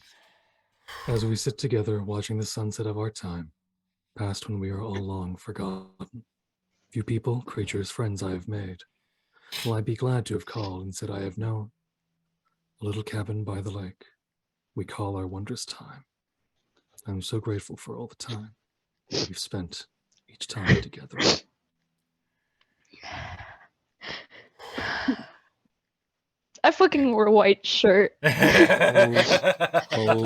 As we sit together watching the sunset of our time, past when we are all long forgotten, few people, creatures, friends I have made, will I be glad to have called and said I have known. A little cabin by the lake, we call our wondrous time. I'm so grateful for all the time we've spent each time together. I fucking wore a white shirt. Holy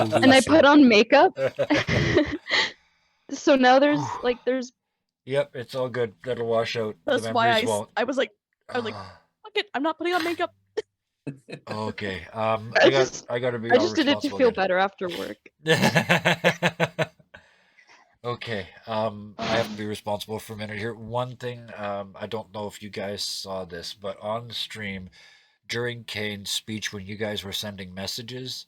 And I put shit. on makeup. So now there's Yep, it's all good. That'll wash out. That's The why memories won't. I was like, fuck it, I'm not putting on makeup. Okay. I gotta be I all just did it to responsible feel again. better after work. Okay. I have to be responsible for a minute here. One thing, I don't know if you guys saw this, but on the stream during Kane's speech when you guys were sending messages,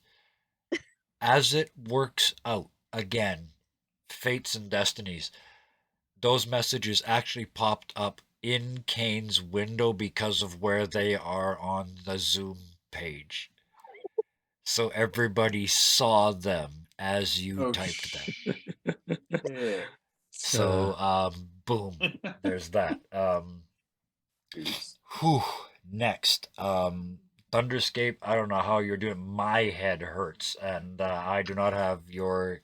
as it works out again, fates and destinies, those messages actually popped up in Kane's window because of where they are on the Zoom page. So everybody saw them as you typed them. Yeah. So, boom, there's that. Whew, next, Thunderscape. I don't know how you're doing. My head hurts, and I do not have your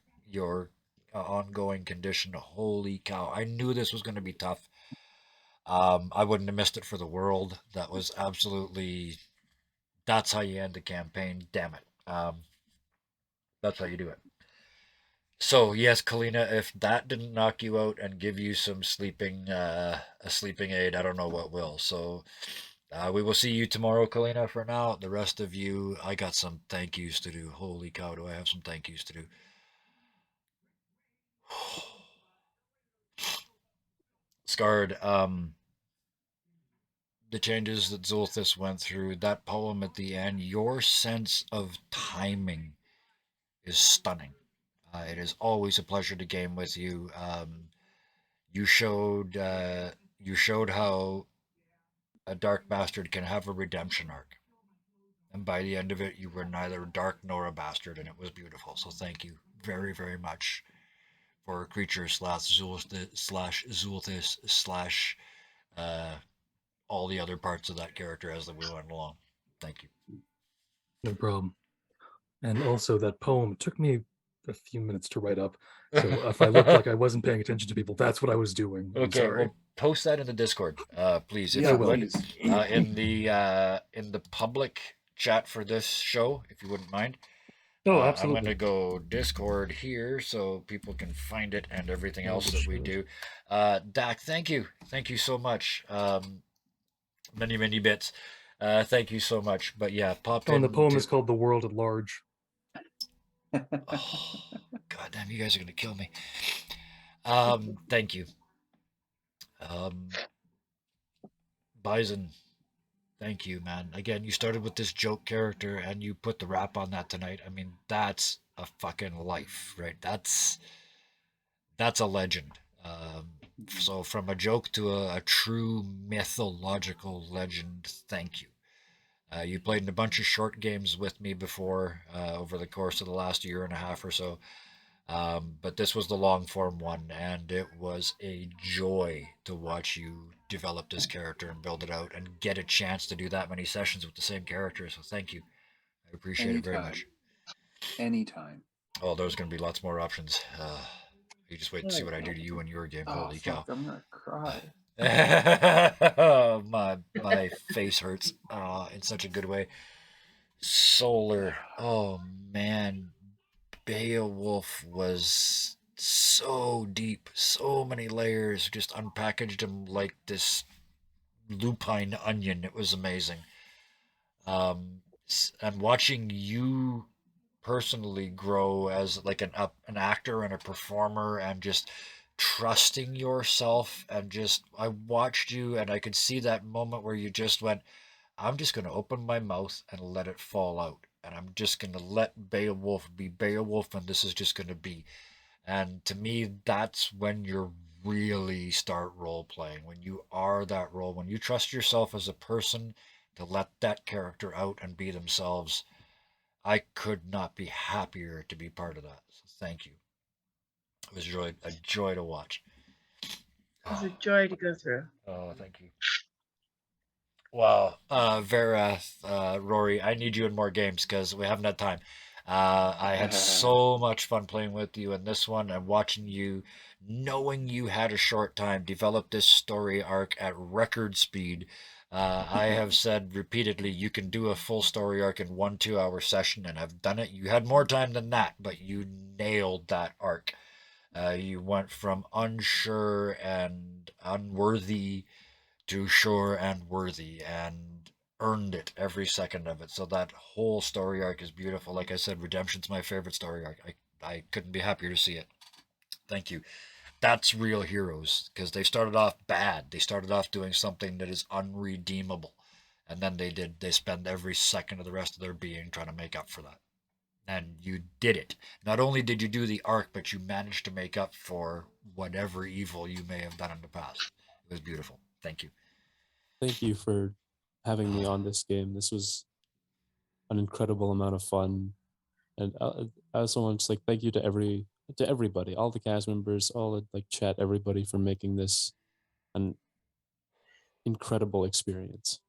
ongoing condition. Holy cow! I knew this was going to be tough. I wouldn't have missed it for the world. That was absolutely. That's how you end the campaign. Damn it. That's how you do it. So yes, Kalina, if that didn't knock you out and give you some sleeping, a sleeping aid, I don't know what will. So we will see you tomorrow, Kalina. For now, the rest of you, I got some thank yous to do. Holy cow, do I have some thank yous to do? Scarred, the changes that Zulthis went through, that poem at the end, your sense of timing is stunning. It is always a pleasure to game with you. You showed how a dark bastard can have a redemption arc, and by the end of it, you were neither dark nor a bastard, and it was beautiful. So thank you very, very much for creature slash Zulthis slash all the other parts of that character as we went along. Thank you. No problem. And also, that poem took me a few minutes to write up. So if I looked like I wasn't paying attention to people, that's what I was doing. I'm Okay, sorry. well, post that in the Discord, please, if Yeah, you would. please. In the public chat for this show, if you wouldn't mind. Oh, I'm absolutely. going to go Discord here so people can find it and everything else that we do. Dak, thank you so much. Many, many bits. Thank you so much. But yeah, pop in. And the poem is called "The World at Large." Oh, God damn, you guys are gonna kill me. Thank you. Bison, thank you, man. Again, you started with this joke character and you put the rap on that tonight. I mean, that's a fucking life, right? that's a legend. So from a joke to a true mythological legend, thank you. You played in a bunch of short games with me before over the course of the last year and a half or so. But this was the long form one, and it was a joy to watch you develop this character and build it out and get a chance to do that many sessions with the same character. So thank you. I appreciate it very much. Anytime. Oh, there's going to be lots more options. You just wait to see what I do to you in your game. Oh, Holy fuck, cow. I'm gonna cry. my face hurts in such a good way. Solar. Oh man, Beowulf was so deep, so many layers. Just unpackaged him like this lupine onion. It was amazing. And watching you personally grow as like an actor and a performer, and just trusting yourself, and just I watched you and I could see that moment where you just went, I'm just going to open my mouth and let it fall out. And I'm just going to let Beowulf be Beowulf, and this is just going to be. And to me, that's when you really start role playing, when you are that role, when you trust yourself as a person to let that character out and be themselves. I could not be happier to be part of that. So thank you. It was a joy to watch. It was a joy to go through. Oh, thank you. Well, Verath, Rory, I need you in more games because we haven't had time. I had so much fun playing with you in this one and watching you, knowing you had a short time, develop this story arc at record speed. I have said repeatedly, you can do a full story arc in 1 2 hour session, and I've done it. You had more time than that, but you nailed that arc. You went from unsure and unworthy to sure and worthy, and earned it every second of it. So that whole story arc is beautiful. Like I said, Redemption's my favorite story arc. I couldn't be happier to see it. Thank you. That's real heroes, because they started off bad. They started off doing something that is unredeemable. And then they spend every second of the rest of their being trying to make up for that. And you did it. Not only did you do the arc, but you managed to make up for whatever evil you may have done in the past. It was beautiful. Thank you. Thank you for having me on this game. This was an incredible amount of fun, and I also want to thank you to everybody, all the cast members, all the chat, everybody for making this an incredible experience.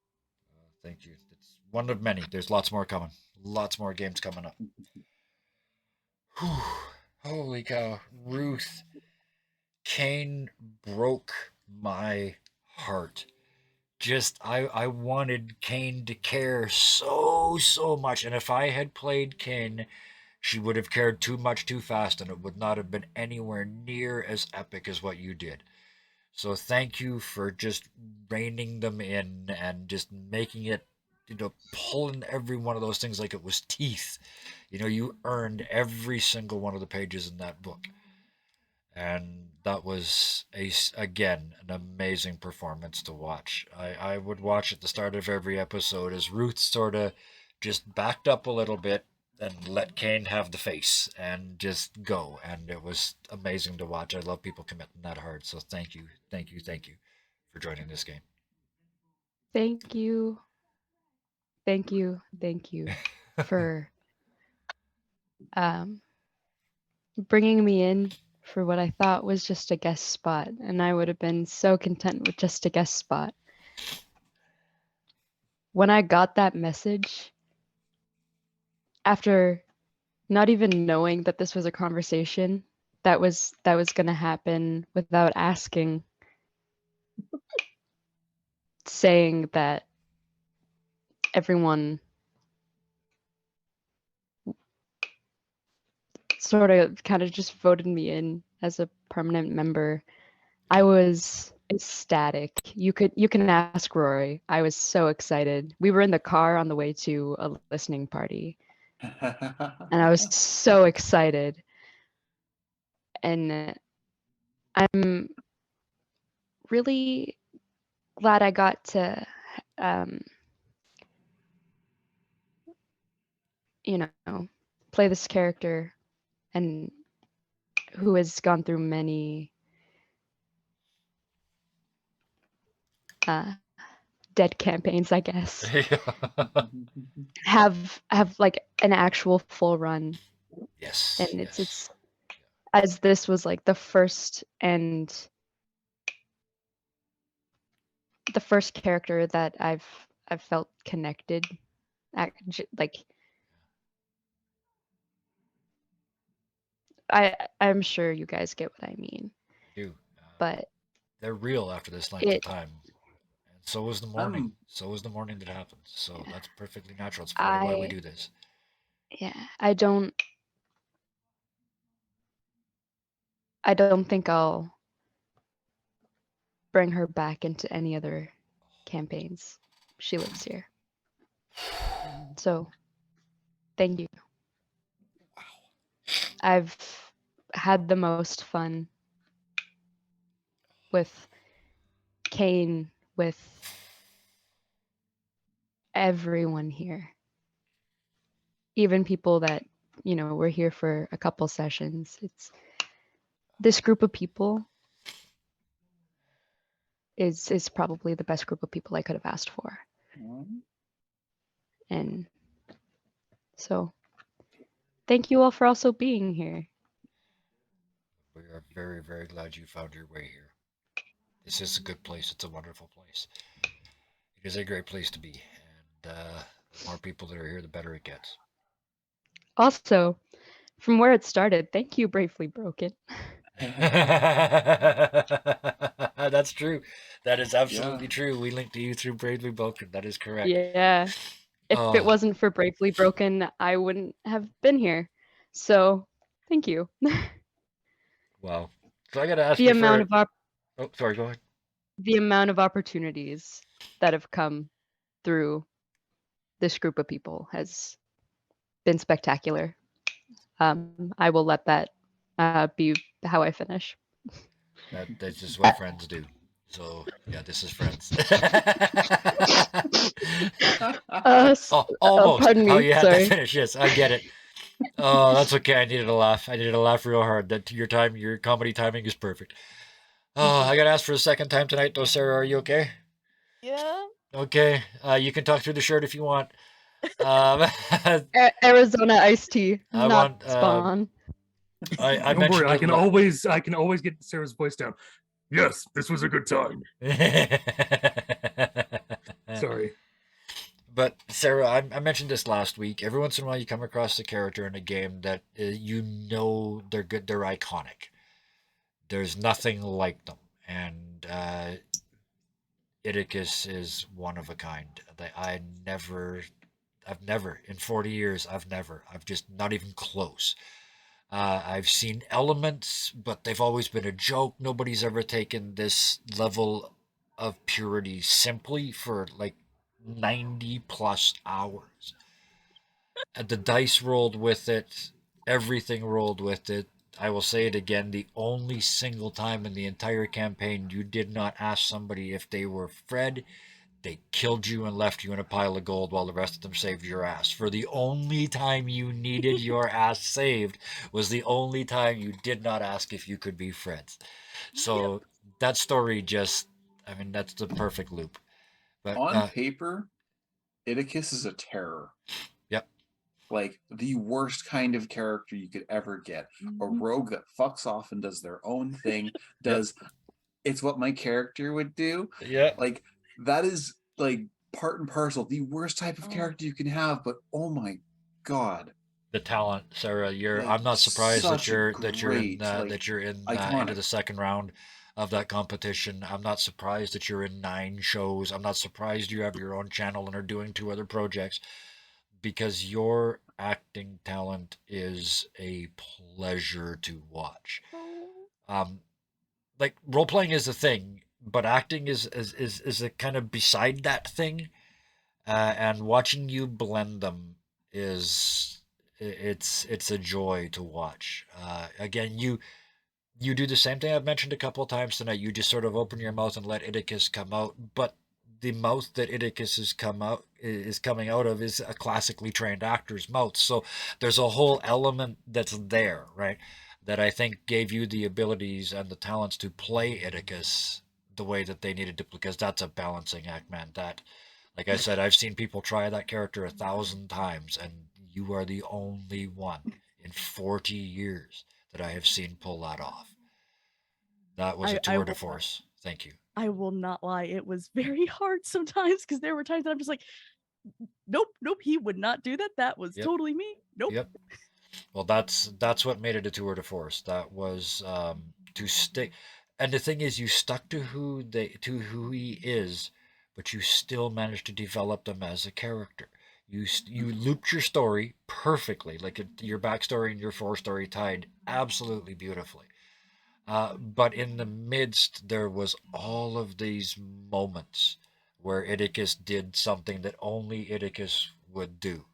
Thank you. It's one of many. There's lots more coming. Lots more games coming up. Whew. Holy cow. Ruth. Kane broke my heart. Just, I wanted Kane to care so much. And if I had played Kane, she would have cared too much too fast, and it would not have been anywhere near as epic as what you did. So thank you for just reining them in and just making it, pulling every one of those things like it was teeth. You earned every single one of the pages in that book. And that was, again, an amazing performance to watch. I would watch at the start of every episode as Ruth sort of just backed up a little bit and let Kane have the face and just go. And it was amazing to watch. I love people committing that hard. So thank you for joining this game. Thank you. Thank you. Thank you for bringing me in for what I thought was just a guest spot, and I would have been so content with just a guest spot. When I got that message, after not even knowing that this was a conversation that was going to happen without asking, saying that everyone sort of kind of just voted me in as a permanent member, I was ecstatic. You can ask Rory. I was so excited. We were in the car on the way to a listening party, and I was so excited. And I'm really glad I got to, play this character and who has gone through many dead campaigns, I guess, have like an actual full run. Yes. And it's as this was like the first character that I've felt connected, like I'm sure you guys get what I mean. Do. But they're real after this length of time. And so was the morning. So was the morning that happened. So that's perfectly natural. It's part of why we do this. Yeah, I don't think I'll bring her back into any other campaigns. She lives here. So, thank you. Wow. I've had the most fun with Kane, with everyone here. Even people that, were here for a couple sessions. It's this group of people is probably the best group of people I could have asked for. And so thank you all for also being here. We are very, very glad you found your way here. This is a good place. It's a wonderful place. It is a great place to be. And the more people that are here, the better it gets. Also, from where it started, thank you, Bravely Broken. That's true. That is absolutely true. We linked to you through Bravely Broken. That is correct. Yeah. If it wasn't for Bravely Broken, I wouldn't have been here. So, thank you. Wow. So I got to ask the you amount for... of Oh, sorry, go ahead. The amount of opportunities that have come through this group of people has been spectacular. I will let that be how I finish. That's just what friends do. So yeah, this is friends. Almost. Pardon me. How you had Sorry. to finish? Yes, I get it. Oh, that's okay. I needed a laugh. I needed a laugh real hard. That your comedy timing is perfect. Oh, I gotta ask for the second time tonight, though. Sarah, are you okay? Yeah. Okay. You can talk through the shirt if you want. Arizona iced tea, I not want, Spawn. I Don't worry, I can always get Sarah's voice down. Yes, this was a good time. Sorry. But Sarah, I mentioned this last week. Every once in a while, you come across a character in a game that they're good, they're iconic. There's nothing like them, and Idicus is one of a kind. I've never in 40 years, I've just not even close. I've seen elements, but they've always been a joke. Nobody's ever taken this level of purity simply for like 90 plus hours. And the dice rolled with it, everything rolled with it. I will say it again, the only single time in the entire campaign you did not ask somebody if they were Fred, they killed you and left you in a pile of gold while the rest of them saved your ass. For the only time you needed your ass saved was the only time you did not ask if you could be friends. So that story that's the perfect loop. But on paper, Idicus is a terror. Yep. Like the worst kind of character you could ever get. A rogue that fucks off and does their own thing. It's what my character would do. Yeah. Like that is like part and parcel the worst type of character you can have, but oh my god. The talent, Sarah, I'm not surprised that you're in into the second round of that competition. I'm not surprised that you're in 9 shows. I'm not surprised you have your own channel and are doing 2 other projects, because your acting talent is a pleasure to watch. Like role playing is a thing, but acting is a kind of beside that thing, and watching you blend them it's a joy to watch. Again, you do the same thing I've mentioned a couple of times tonight. You just sort of open your mouth and let Idicus come out, but the mouth that Idicus is coming out of is a classically trained actor's mouth. So there's a whole element that's there, right? that I think gave you the abilities and the talents to play Idicus the way that they needed to, because that's a balancing act, man. That, like I said, I've seen people try that character 1,000 times, and you are the only one in 40 years that I have seen pull that off. That was a tour de force. Thank you. I will not lie. It was very hard sometimes because there were times that I'm just like, nope, he would not do that. That was totally me. Nope. Yep. Well, that's what made it a tour de force. That was to stick, and the thing is, you stuck to who he is, but you still managed to develop them as a character. You looped your story perfectly, like your backstory and your forestory tied absolutely beautifully. But in the midst, there was all of these moments where Idicus did something that only Idicus would do.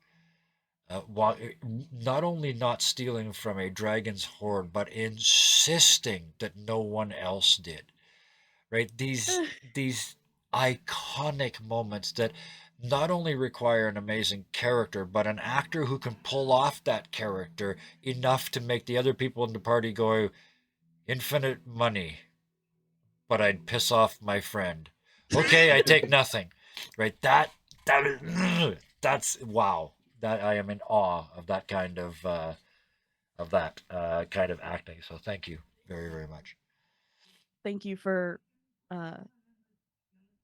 Not only not stealing from a dragon's hoard, but insisting that no one else did. Right? These iconic moments that not only require an amazing character, but an actor who can pull off that character enough to make the other people in the party go, infinite money, but I'd piss off my friend. Okay, I take nothing. Right? That's wow. That I am in awe of that kind of acting. So thank you very, very much. Thank you for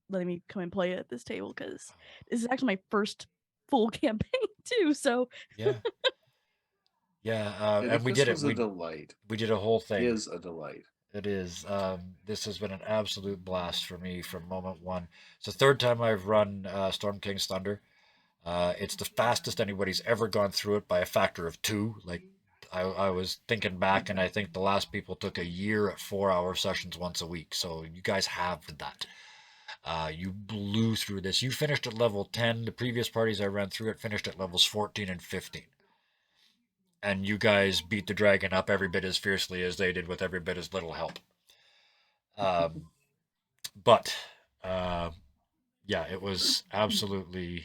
letting me come and play at this table, because this is actually my first full campaign too. So yeah. And we did it. A delight. We did a whole thing. It is a delight. It is. This has been an absolute blast for me from moment one. It's the third time I've run Storm King's Thunder. It's the fastest anybody's ever gone through it by a factor of 2. Like, I was thinking back, and I think the last people took a year at 4-hour sessions once a week. So you guys have that. You blew through this. You finished at level 10. The previous parties I ran through it finished at levels 14 and 15. And you guys beat the dragon up every bit as fiercely as they did with every bit as little help. But yeah, it was absolutely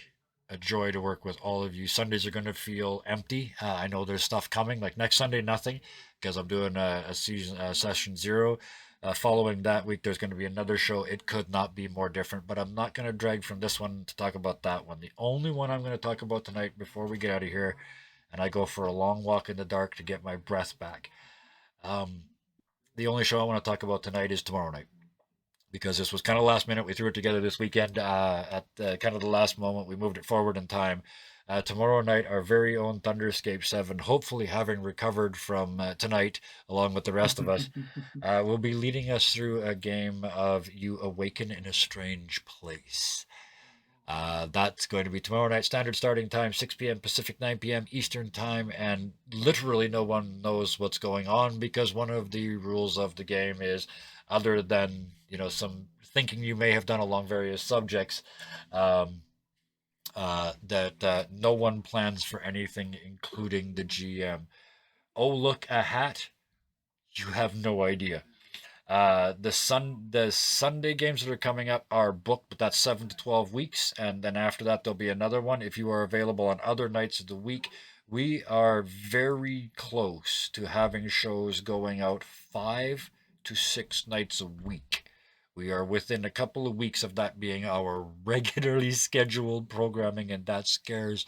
a joy to work with all of you. Sundays are going to feel empty. I know there's stuff coming, like next Sunday, nothing, because I'm doing a session 0. Following that week, there's going to be another show. It could not be more different, but I'm not going to drag from this one to talk about that one. The only one I'm going to talk about tonight before we get out of here, and I go for a long walk in the dark to get my breath back. The only show I want to talk about tonight is tomorrow night, because this was kind of last minute. We threw it together this weekend at kind of the last moment. We moved it forward in time. Tomorrow night, our very own Thunderscape 7, hopefully having recovered from tonight, along with the rest of us, will be leading us through a game of You Awaken in a Strange Place. That's going to be tomorrow night, standard starting time, 6 p.m. Pacific, 9 p.m. Eastern time, and literally no one knows what's going on, because one of the rules of the game is, other than, some thinking you may have done along various subjects, that no one plans for anything, including the GM. Oh, look, a hat? You have no idea. The Sunday games that are coming up are booked, but that's 7 to 12 weeks, and then after that there'll be another one. If you are available on other nights of the week, we are very close to having shows going out 5 to 6 nights a week. We are within a couple of weeks of that being our regularly scheduled programming, and that scares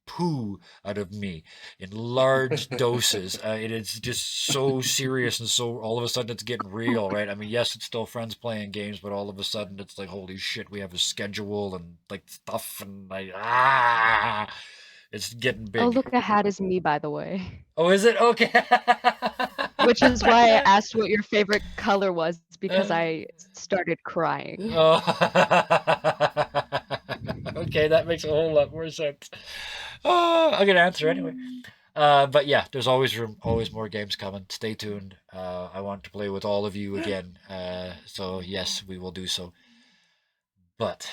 poo out of me in large doses. It is just so serious, and so all of a sudden it's getting real, right? I mean, yes, it's still friends playing games, but all of a sudden it's like, holy shit, we have a schedule and like stuff, and it's getting big. Oh, look, a hat is me, by the way. Oh, is it? Okay. Which is why I asked what your favorite color was, because I started crying. Oh. Okay, that makes a whole lot more sense. Oh, I'm gonna answer anyway. But yeah, there's always room, always more games coming. Stay tuned. I want to play with all of you again. So yes, we will do so. But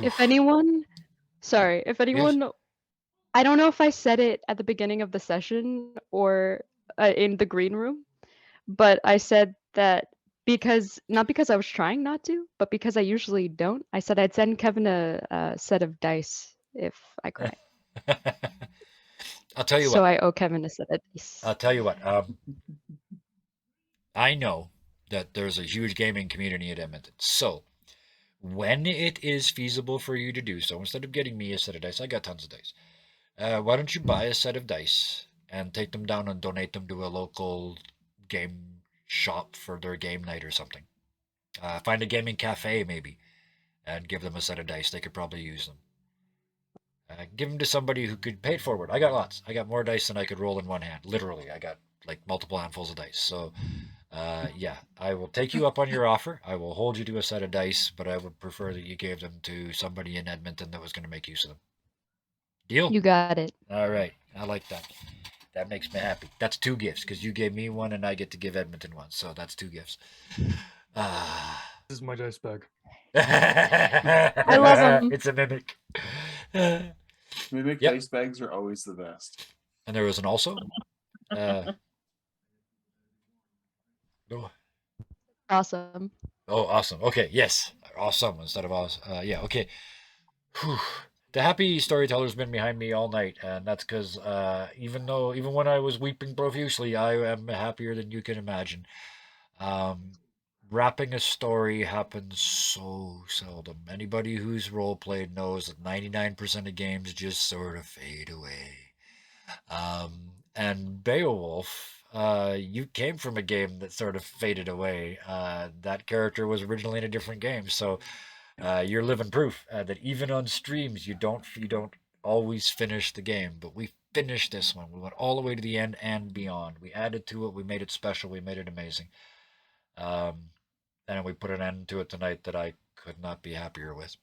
if anyone, yes. I don't know if I said it at the beginning of the session or in the green room, but I said that not because I was trying not to, but because I usually don't. I said I'd send Kevin a set of dice if I cry. I'll tell you so what. I owe Kevin a set of dice. I'll tell you what. I know that there's a huge gaming community at Edmonton. So, when it is feasible for you to do so, instead of getting me a set of dice, I got tons of dice. Why don't you buy a set of dice and take them down and donate them to a local game shop for their game night or something? Find a gaming cafe maybe and give them a set of dice. They could probably use them. Give them to somebody who could pay it forward. I got lots. I got more dice than I could roll in one hand. Literally, I got like multiple handfuls of dice. So, yeah, I will take you up on your offer. I will hold you to a set of dice, but I would prefer that you gave them to somebody in Edmonton that was going to make use of them. Deal? You got it. All right. I like that. That makes me happy. That's 2 gifts because you gave me one and I get to give Edmonton one. So that's 2 gifts. This is my dice bag. I love 'em. It's a mimic. Mimic Yep. dice bags are always the best. And there was an also. Oh, Awesome. awesome. Okay, yes. Awesome instead of awesome. Yeah, okay. Whew. The happy storyteller's been behind me all night, and that's because even when I was weeping profusely, I am happier than you can imagine. Wrapping a story happens so seldom. Anybody who's role played knows that 99% of games just sort of fade away. And Beowulf, you came from a game that sort of faded away. That character was originally in a different game, so you're living proof that even on streams you don't always finish the game. But we finished this one. We went all the way to the end and beyond. We added to it. We made it special. We made it amazing. And we put an end to it tonight that I could not be happier with.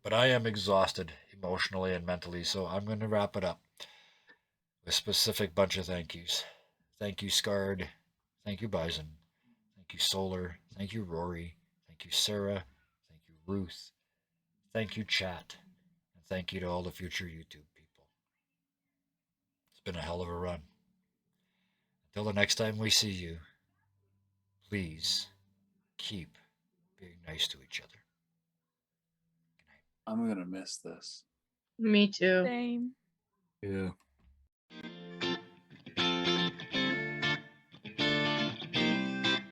But I am exhausted emotionally and mentally, so I'm going to wrap it up with a specific bunch of thank yous. Thank you, Scarred. Thank you, Bison. Thank you, Solar. Thank you, Rory. Thank you, Sarah. Thank you, Ruth. Thank you, chat. And thank you to all the future YouTube people. It's been a hell of a run. Until the next time we see you, please keep being nice to each other. I'm gonna miss this. Me too. Same. Yeah.